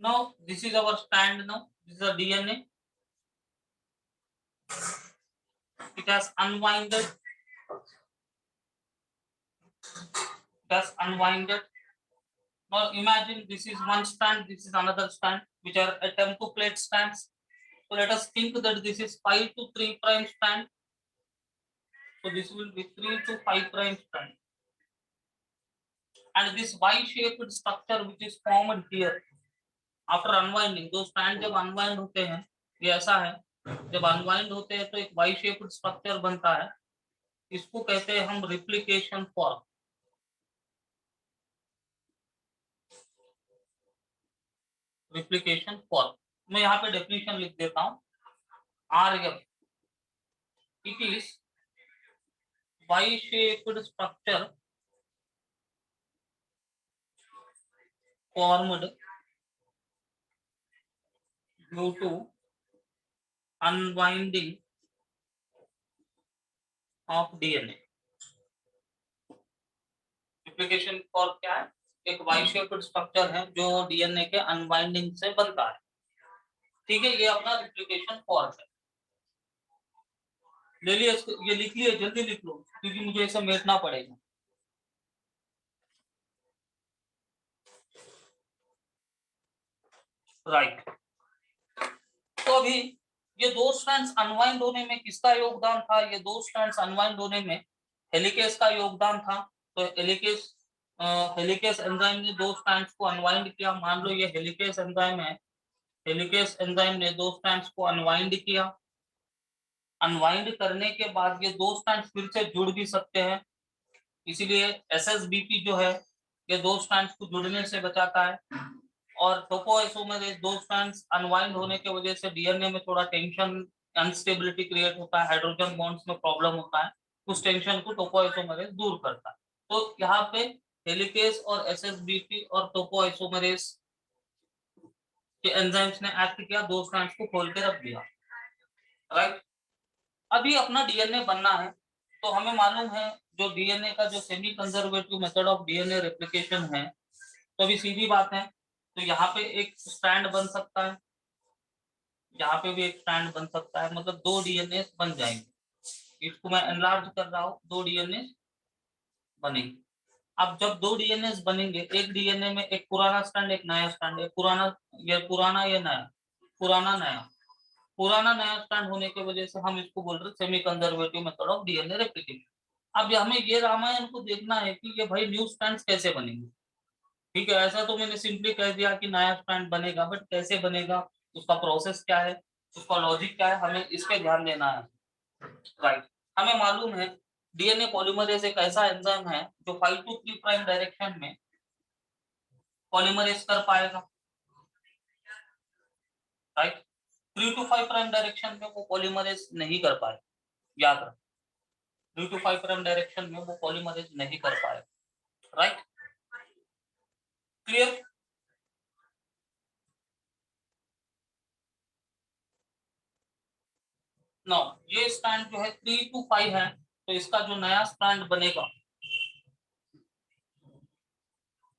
Now, this is our stand now. This is a DNA. It has unwinded. It has unwinded. Now, imagine this is one strand, this is another strand, which are template strands. So, let us think that this is 5 to 3 prime strand. So, this will be 3 to 5 prime strand. and this Y-shaped structure which is formed here after unwinding, दो strand जब unwind होते हैं, ये ऐसा है, जब unwind होते हैं तो एक Y-shaped स्ट्रक्चर बनता है, इसको कहते हैं हम रिप्लिकेशन फॉर्क। रिप्लिकेशन फॉर्क, मैं यहाँ पे डेफिनेशन लिख देता हूँ, RF, it is Y-shaped structure formed due to unwinding of DNA। Replication fork क्या है? एक Y-shaped स्ट्रक्चर है जो डीएनए के अनवाइंडिंग से बनता है। ठीक है, ये अपना रिप्लिकेशन फॉर्क है। ले लिया, ये लिख लिया, जल्दी लिख लो क्योंकि मुझे इसे मेटना पड़ेगा। राइट, तो अभी ये दो स्ट्रैंड्स अनवाइंड होने में किसका योगदान था? ये दो स्ट्रैंड्स अनवाइंड होने में हेलिकेस का योगदान था। तो हेलिकेस एंजाइम ने दो स्ट्रैंड्स को अनवाइंड किया। मान लो ये हेलिकेस एंजाइम है, हेलिकेस एंजाइम ने दो स्ट्रैंड्स को अनवाइंड किया। अनवाइंड करने के बाद ये दो स्ट्रैंड्स फिर से जुड़ भी सकते हैं, इसीलिए एसएसबीपी जो है ये दो स्ट्रैंड्स को जुड़ने से बचाता है। और टोपोआइसोमरेज दो स्ट्रैंड्स अनवाइंड होने की वजह से डीएनए में थोड़ा टेंशन, अनस्टेबिलिटी क्रिएट होता है, हाइड्रोजन बॉन्ड्स में प्रॉब्लम होता है, उस टेंशन को टोपोआइसोमरेज दूर करता है। तो यहाँ पे हेलिकेस और एसएसबीपी और टोपोआइसोमरेज के एंजाइम्स ने एक्ट किया, दो स्ट्रैंड्स को खोल के रख दिया। राइट, अभी अपना डीएनए बनना है तो हमें मालूम है जो डीएनए का जो semi conservative method of DNA replication है, तो अभी सीधी बात है, तो यहाँ पे एक स्ट्रैंड बन सकता है, यहाँ पे भी एक स्ट्रैंड बन सकता है, मतलब दो डीएनए बन जाएंगे। इसको मैं एनलार्ज कर रहा हूँ, दो डीएनए बनेंगे। अब जब दो डीएनए बनेंगे, एक डीएनए में एक पुराना स्ट्रैंड, एक नया स्ट्रैंड, एक पुराना ये नया, पुराना नया स्ट्रैंड होने की वजह से हम इसको बोल रहे हैं semi conservative method of DNA replication. अब हमें ये रामायण को देखना है कि ये भाई न्यू स्ट्रैंड्स कैसे बनेंगे। ठीक है, ऐसा तो मैंने सिंपली कह दिया कि नया स्ट्रैंड बनेगा, बट कैसे बनेगा, उसका प्रोसेस क्या है, उसका लॉजिक क्या है, हमें इस पे ध्यान देना है। राइट, हमें मालूम है डीएनए पॉलीमरेज एक ऐसा एंजाइम है जो 5 to 3 प्राइम डायरेक्शन में पॉलीमरेज कर पाएगा। राइट, 3 to 5 प्राइम डायरेक्शन में वो पॉलीमरेज नहीं कर पाए, याद रख, 3 to 5 प्राइम डायरेक्शन में वो पॉलीमरेज नहीं कर पाए। Right, clear? नो, ये स्ट्रैंड जो है 3 to 5 है, तो इसका जो नया स्ट्रैंड बनेगा,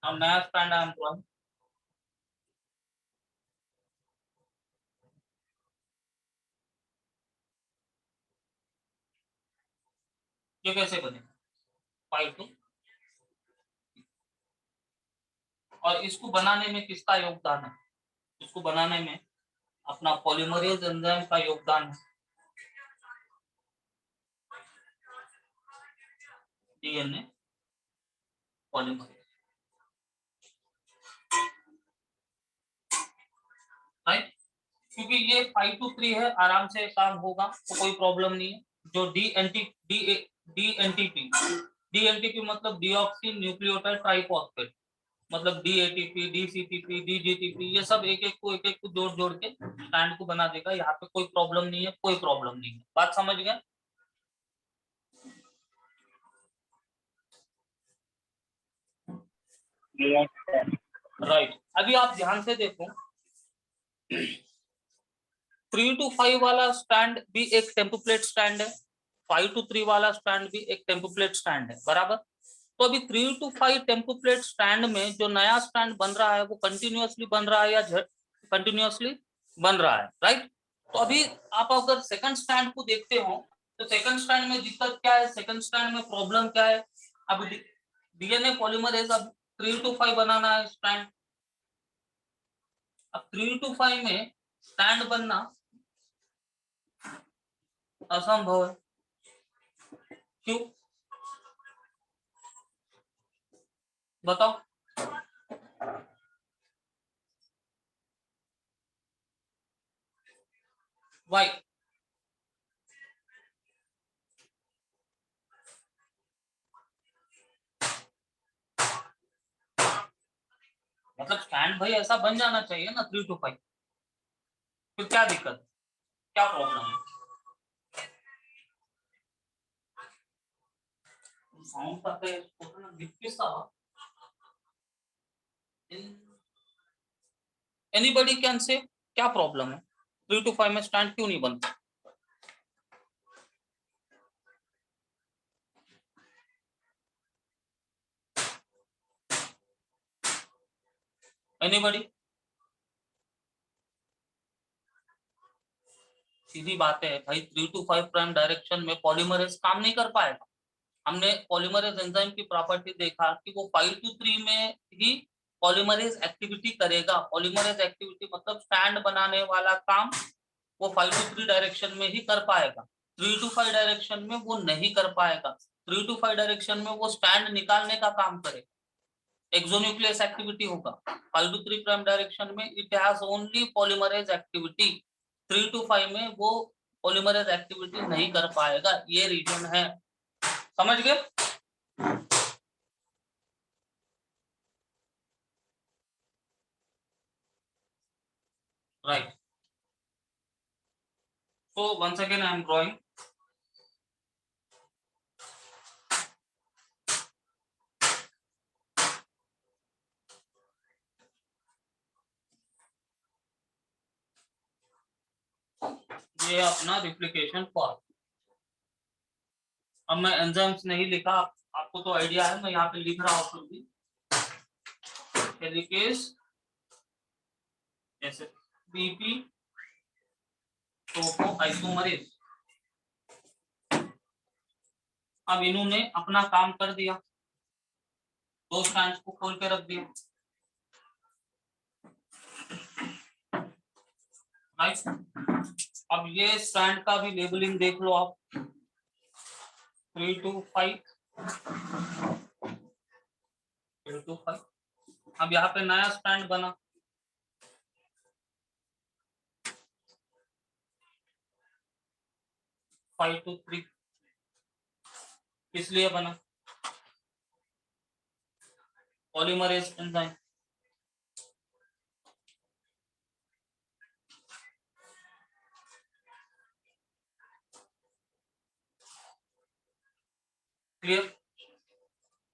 अब नया स्ट्रैंड है हमको, ये कैसे बनेगा 5 to, और इसको बनाने में किसका योगदान है? इसको बनाने में अपना पॉलीमरेज एंजाइम का योगदान है। डीएनए पॉलीमरेज, राइट, क्योंकि ये 5 to 3 है, आराम से काम होगा, तो कोई प्रॉब्लम नहीं है। जो डीएनटीपी मतलब डीऑक्सी न्यूक्लियोटाइड ट्राइफॉस्फेट, मतलब डीएटीपी, डीसीटीपी, डीजीटीपी, ये सब एक एक को जोड़ जोड़ के स्ट्रैंड को बना देगा। यहाँ पे कोई प्रॉब्लम नहीं है, कोई प्रॉब्लम नहीं है, बात समझ गए? राइट, अभी आप ध्यान से देखो, 3 to 5 वाला स्ट्रैंड भी एक टेम्पलेट स्ट्रैंड है, 5 to 3 वाला स्ट्रैंड भी एक टेम्पलेट स्ट्रैंड है, बराबर। तो अभी 3 to 5 टेम्पलेट स्ट्रैंड में जो नया स्ट्रैंड बन रहा है वो कंटिन्यूअसली बन रहा है या कंटिन्यूअसली बन रहा है, राइट। तो अभी आप अगर सेकंड स्ट्रैंड को देखते हो तो सेकंड स्ट्रैंड में दिक्कत क्या है, सेकंड स्ट्रैंड में प्रॉब्लम क्या है? अब डीएनए पॉलीमरेज अब 3 to 5 बनाना है स्ट्रैंड, अब 3 to 5 में स्ट्रैंड बनना असंभव है। क्यों? बताओ। वाई? मतलब स्टैंड भाई ऐसा बन जाना चाहिए ना 3 to 5। फिर क्या दिक्कत, क्या प्रॉब्लम है? साउंड करते ना किसका? एनीबॉडी कैन से क्या प्रॉब्लम है, 3 to 5 में स्टैंड क्यों नहीं बनता? एनीबॉडी? सीधी बात है भाई, 3 to 5 प्राइम डायरेक्शन में पॉलीमरेज काम नहीं कर पाएगा। हमने पॉलीमरेज एंजाइम की प्रॉपर्टी देखा कि वो 5 to 3 में ही पॉलीमरेज एक्टिविटी करेगा। पॉलीमरेज एक्टिविटी मतलब स्टैंड बनाने वाला काम वो 5 to 3 डायरेक्शन में ही कर पाएगा, 3 to 5 डायरेक्शन में वो नहीं कर पाएगा। 3 to 5 डायरेक्शन में वो स्टैंड निकालने का काम करेगा, एक्सोन्यूक्लियस एक्टिविटी होगा। 5 to 3 प्राइम डायरेक्शन में it has only polymerase activity, 3 to 5 में वो पॉलीमरेज एक्टिविटी नहीं कर पाएगा, ये रीजन है। समझ गए? Right. So once again I am drawing ये अपना रिप्लिकेशन फॉर्म। अब मैं एंजाइम्स नहीं लिखा, आपको तो आइडिया है, मैं यहाँ पे लिख रहा हूँ भी हेलिकेज जैसे बीपी टोपो आइसोमरेज। अब इन्होंने अपना काम कर दिया, दो स्ट्रैंड्स को खोल के रख दिया, राइट। अब ये स्ट्रैंड का भी लेबलिंग देख लो आप, 3 to 5, 3 to 5। अब यहाँ पे नया स्ट्रैंड बना, 5 to 3। किस लिए बना? Polymerase enzyme. क्लियर?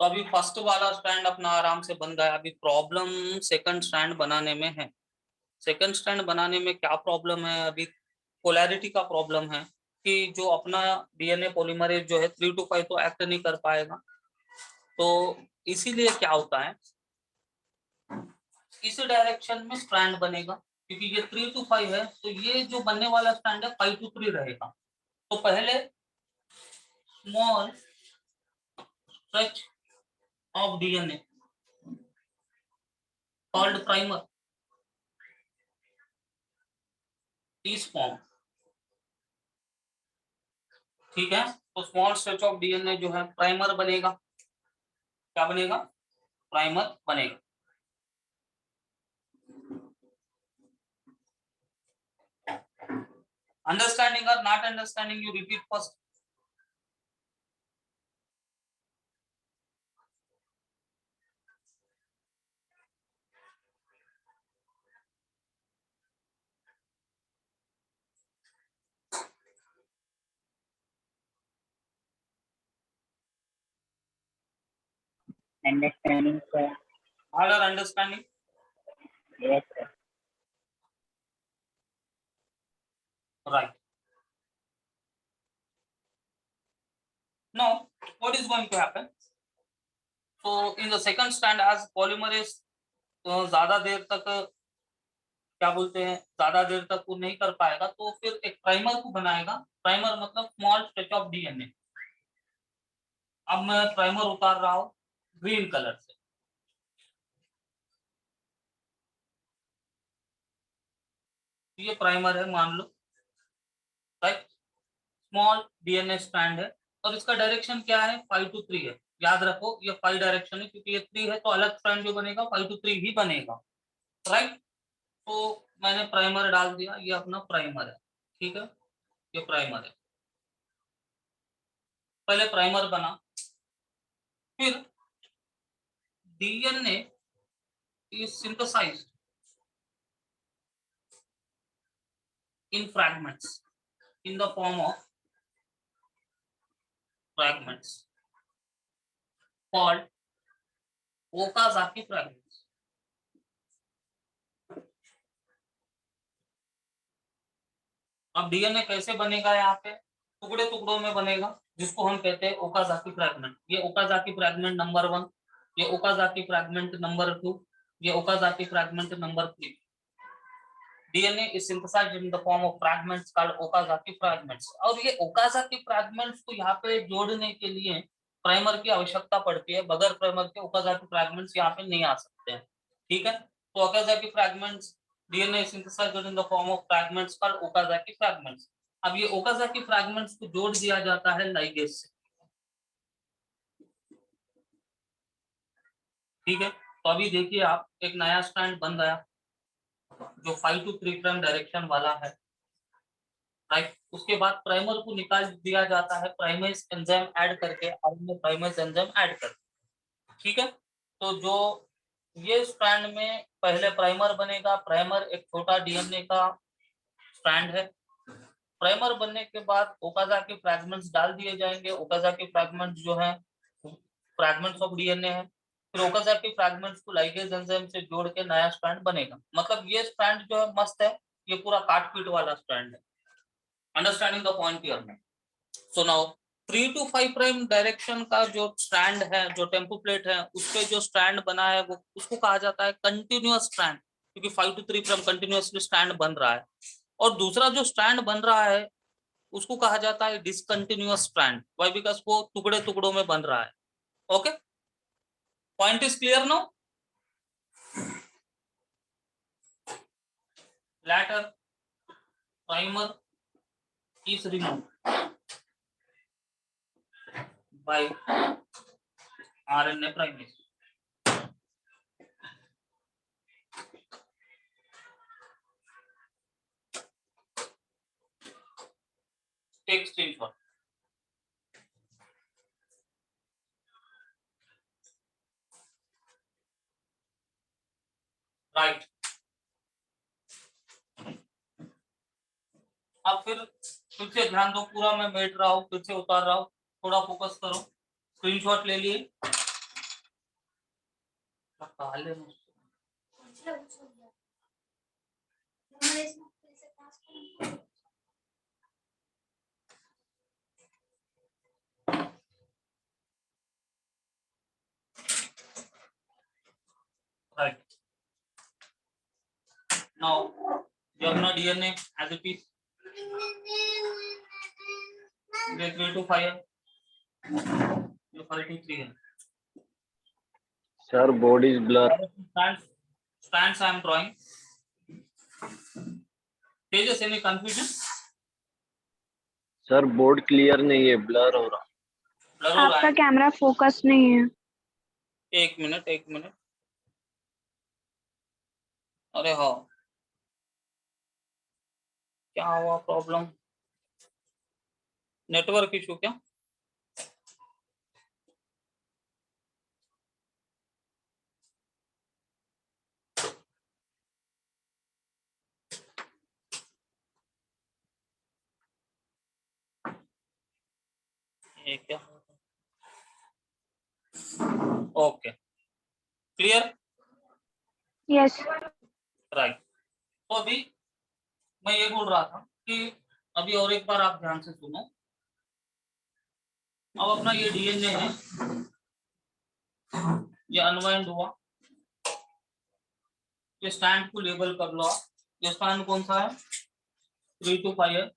तो अभी फर्स्ट वाला स्टैंड अपना आराम से बन गया। अभी प्रॉब्लम सेकंड स्टैंड बनाने में है। सेकंड स्टैंड बनाने में क्या प्रॉब्लम है? अभी पोलैरिटी का प्रॉब्लम है कि जो अपना डीएनए पॉलीमरेज जो है 3 to 5 तो एक्ट नहीं कर पाएगा। तो इसीलिए क्या होता है, इस डायरेक्शन में स्ट्रैंड बनेगा, क्योंकि ये 3 to 5 है, तो ये जो बनने वाला स्टैंड है 5 to 3 रहेगा। तो पहले small stretch of DNA called primer is form. ठीक है, तो स्मॉल स्ट्रेच ऑफ डीएनए जो है प्राइमर बनेगा। क्या बनेगा? प्राइमर बनेगा। अंडरस्टैंडिंग और not understanding, you repeat first. Understanding, sir. All are understanding? Yes, sir. Right. Now, what is going to happen? So, in the second strand, as polymerase ज्यादा देर तक क्या बोलते हैं, ज्यादा देर तक वो नहीं कर पाएगा, तो फिर एक प्राइमर को बनाएगा। प्राइमर मतलब स्मॉल स्ट्रेच ऑफ डीएनए। अब मैं प्राइमर उतार रहा हूं ग्रीन कलर से। ये प्राइमर है मान लो, राइट। स्मॉल डीएनए स्ट्रैंड है और इसका डायरेक्शन क्या है 5 to 3 है। याद रखो ये 5 डायरेक्शन है क्योंकि ये 3 है तो अलग स्ट्रैंड जो बनेगा 5 to 3 ही बनेगा, राइट। तो मैंने प्राइमर डाल दिया, ये अपना प्राइमर है, ठीक है, ये प्राइमर है। पहले प्राइमर बना, फिर DNA is synthesized in fragments in the form of fragments called Okazaki fragments. अब डीएनए कैसे बनेगा, यहाँ पे टुकड़े टुकड़ों में बनेगा जिसको हम कहते हैं ओकाजाकी फ्रैगमेंट। ये ओकाजाकी फ्रैगमेंट नंबर 1, ये ओकाजाकी फ्रैगमेंट नंबर 2, ये Okazaki fragment number 3। DNA is synthesized in the form of fragments called Okazaki fragments। और ये ओकाजाकी फ्रैगमेंट्स को यहाँ पे जोड़ने के लिए प्राइमर की आवश्यकता पड़ती है, बगैर प्राइमर के ओकाजाकी फ्रैगमेंट्स यहाँ पे नहीं आ सकते हैं, ठीक है। तो Okazaki fragments DNA is synthesized in the form of fragments called Okazaki fragments। अब ये ओकाजाकी फ्रैगमेंट्स को जोड़ दिया जाता है लाइगेज से, ठीक है। तो अभी देखिए आप, एक नया स्ट्रैंड बन गया जो 5 to 3 प्राइम डायरेक्शन वाला है, राइट। उसके बाद प्राइमर को निकाल दिया जाता है प्राइमेज एंजाइम ऐड करके, आरएनए प्राइमेज एंजाइम ऐड करके, ठीक है। तो जो ये स्ट्रैंड में पहले प्राइमर बनेगा, प्राइमर एक छोटा डीएनए का स्ट्रैंड है। प्राइमर बनने के बाद ओकाजाकी फ्रैगमेंट्स डाल दिए जाएंगे। ओकाजाकी फ्रैगमेंट्स जो है फ्रैगमेंट्स ऑफ डीएनए है। फिर ओकाजाकी फ्रैगमेंट्स को लाइगेज एंजाइम से जोड़ के नया स्ट्रैंड बनेगा। मतलब ये स्ट्रैंड जो है मस्त है, ये पूरा काट पीट वाला स्ट्रैंड है। अंडरस्टैंडिंग द पॉइंट हियर में। So now 3 to 5 prime direction का जो स्ट्रैंड है, जो टेम्पोप्लेट है, उसपे जो स्ट्रैंड बना है वो उसको कहा जाता है कंटिन्यूअस स्ट्रैंड, क्योंकि 5 to 3 प्राइम कंटिन्यूअसली स्ट्रैंड बन रहा है। और दूसरा जो स्ट्रैंड बन रहा है उसको कहा जाता है डिसकंटिन्यूअस स्ट्रैंड। व्हाई? बिकॉज़ वो टुकड़े टुकड़ों में बन रहा है। Okay, point is clear now? Later primer is removed by RNA primase। Take screenshot। Right. अब फिर से ध्यान दो, पूरा मैं बैठ रहा हूँ, फिर से उतार रहा हूँ, थोड़ा फोकस करो। स्क्रीनशॉट ले लिए? Right. Now you have no DNA as it is। ये 3 to 5 है, ये 5 to 3 है। Sir, board is blur. Stands I am drawing। Tejas, any confusion? Sir, board clear नहीं है, blur हो रहा। Blur हो रहा आपका है। कैमरा फोकस नहीं है। एक मिनट। अरे हाँ, क्या हुआ प्रॉब्लम? नेटवर्क इशू क्या? ये क्या? Okay, clear? यस। राइट। तो अभी मैं ये बोल रहा था कि अभी और एक बार आप ध्यान से सुनो। अब अपना ये डीएनए है, ये अनवाइंड हुआ, ये स्टैंड को लेबल कर लो आप। ये स्टैंड कौन सा है? 3 to 5 है,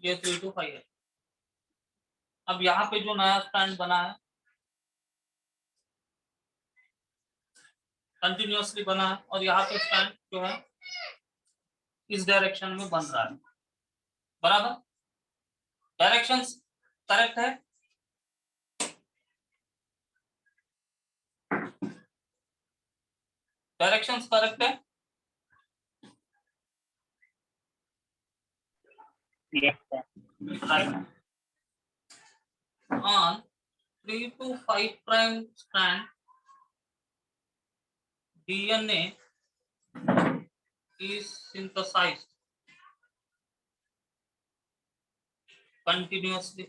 ये 3 to 5 है। अब यहाँ पे जो नया स्टैंड बना है कंटिन्यूअसली बना है, और यहाँ पे स्टैंड जो है इस डायरेक्शन में बन रहा है, बराबर। डायरेक्शंस करेक्ट है? डायरेक्शंस करेक्ट है? Yes, sir. Right. On 3 to 5 prime strand, DNA is synthesized continuously.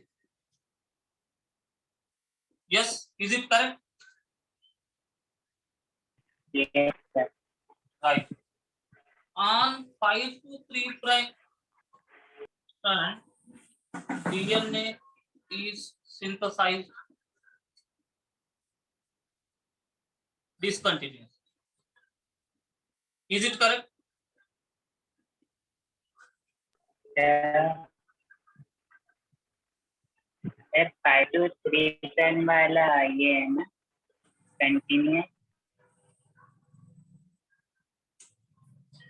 Yes, is it correct? Yes, sir. Right. On 5 to 3 prime strand, DNA is synthesized discontinuous. Is it correct? Sir, 5 to 3 ton वाला ये है ना continuous.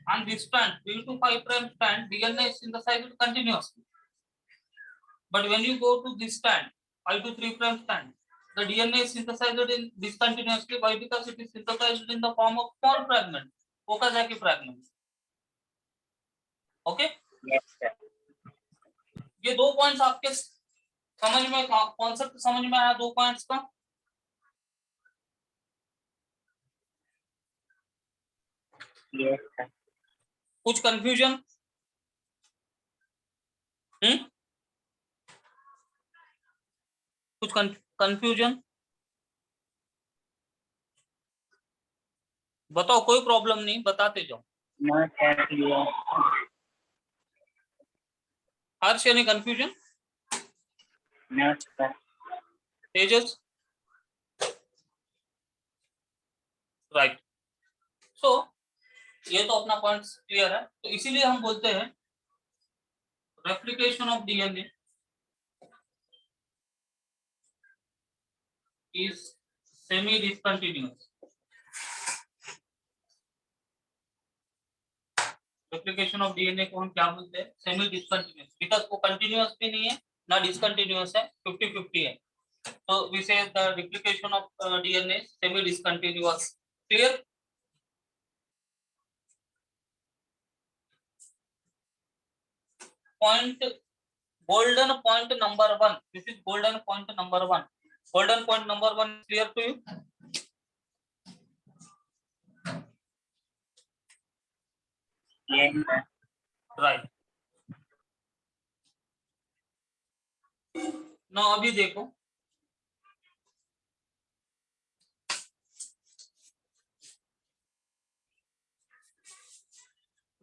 On this strand, 3 to 5 prime strand, DNA is synthesized continuously. But when you go to this strand, 5 to 3 prime strand, the DNA is synthesized in discontinuously. Why? Because it is synthesized in the form of small fragments, Okazaki fragments. Okay? Yes, sir. ये दो points आपके समझ में, concept समझ में आया दो points का? Yes, sir. कुछ कंफ्यूजन? कुछ कंफ्यूजन? बताओ, कोई प्रॉब्लम नहीं, बताते जाओ. No, sir. Yes. हर्ष, एनी कंफ्यूजन? No, sir. तेजस? राइट. सो ये तो अपना पॉइंट क्लियर है. तो इसीलिए हम बोलते हैं replication of DNA is semi discontinuous. Replication of DNA को हम क्या बोलते हैं? Semi discontinuous. बिकॉज वो कंटिन्यूअस भी नहीं है ना डिसकंटिन्यूअस है, 50-50 है. तो वी से the replication of DNA semi discontinuous. Clear? Point, golden point number 1. This is golden point number 1. Golden point number 1 is clear to you? Yes, sir. Right. Now अभी देखो,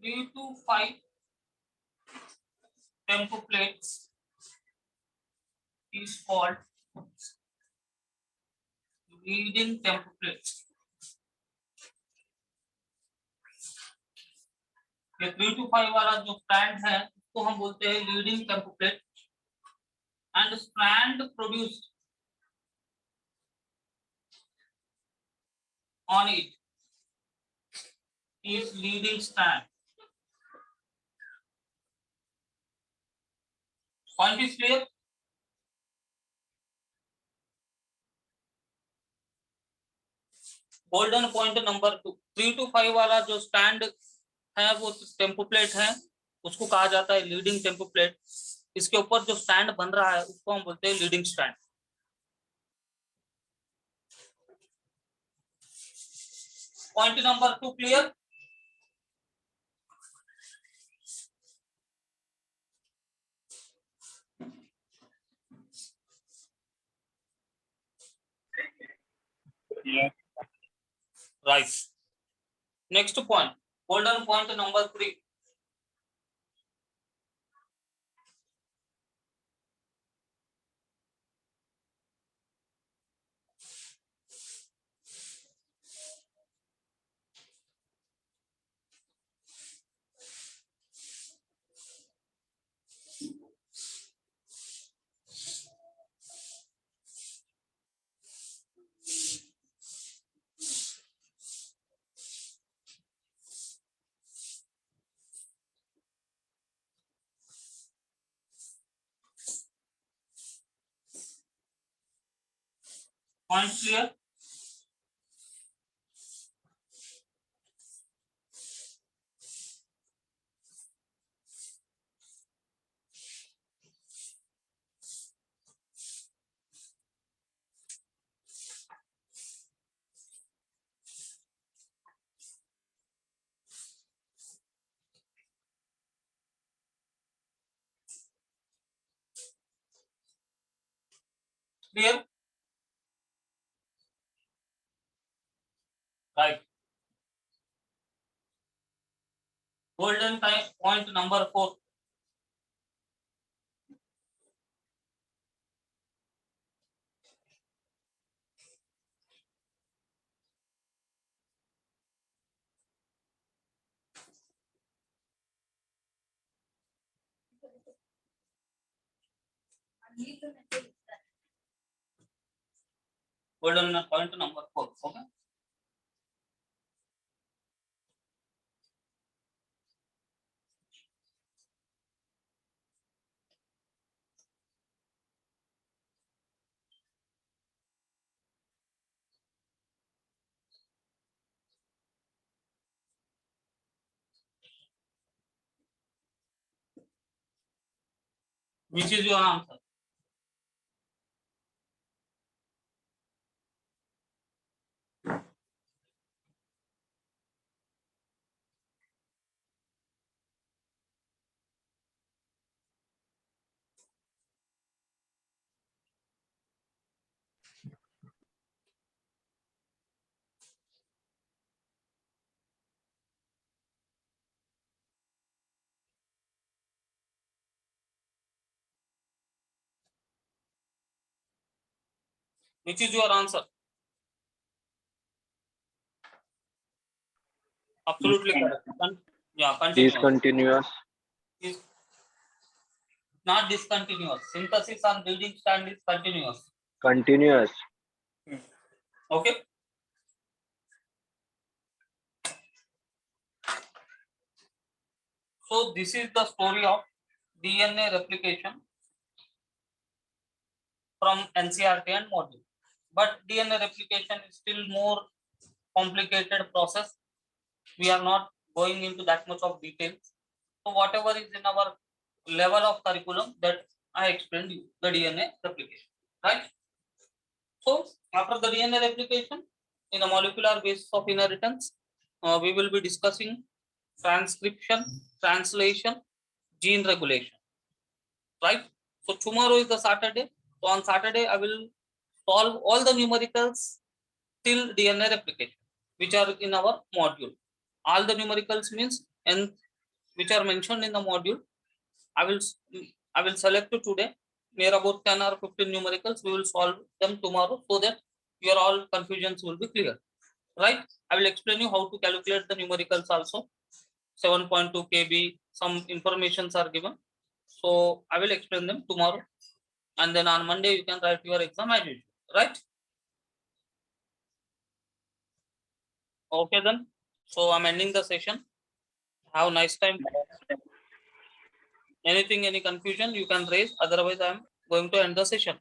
three to five templates is called leading template. ये 3 to 5 वाला जो strand है उसको हम बोलते हैं leading template. And strand produced on it is leading strand. Point is clear? Golden point number 2, 3 to 5 वाला जो स्टैंड है वो टेम्पोप्लेट है, उसको कहा जाता है लीडिंग टेम्पोप्लेट. इसके ऊपर जो स्टैंड बन रहा है उसको हम बोलते हैं leading stand. Point number 2 clear? Yes. Right. Next point, golden point number 3. Point clear? Clear? Right. Golden time point number 4. Golden point number 4. Okay. Which is your answer? Which is your answer? Absolutely correct. Yeah, continue. Discontinuous. Is not discontinuous. Synthesis on building stand is continuous. Continuous. Okay. So this is the story of DNA replication from NCERT and module. But DNA replication is still more complicated process. We are not going into that much of details. So whatever is in our level of curriculum that I explained you, the DNA replication, right? So after the DNA replication in a molecular basis of inheritance, we will be discussing transcription, translation, gene regulation, right? So tomorrow is the Saturday. So on Saturday, I will solve all the numericals till DNA replication, which are in our module. All the numericals means and which are mentioned in the module. I will select today near about 10 or 15 numericals. We will solve them tomorrow so that your all confusions will be clear, right? I will explain you how to calculate the numericals also. 7.2 kb, some informations are given. So I will explain them tomorrow. And then on Monday, you can write your exam as usual, right? Okay then. So I'm ending the session. Have a nice time. Anything, any confusion you can raise. Otherwise, I'm going to end the session.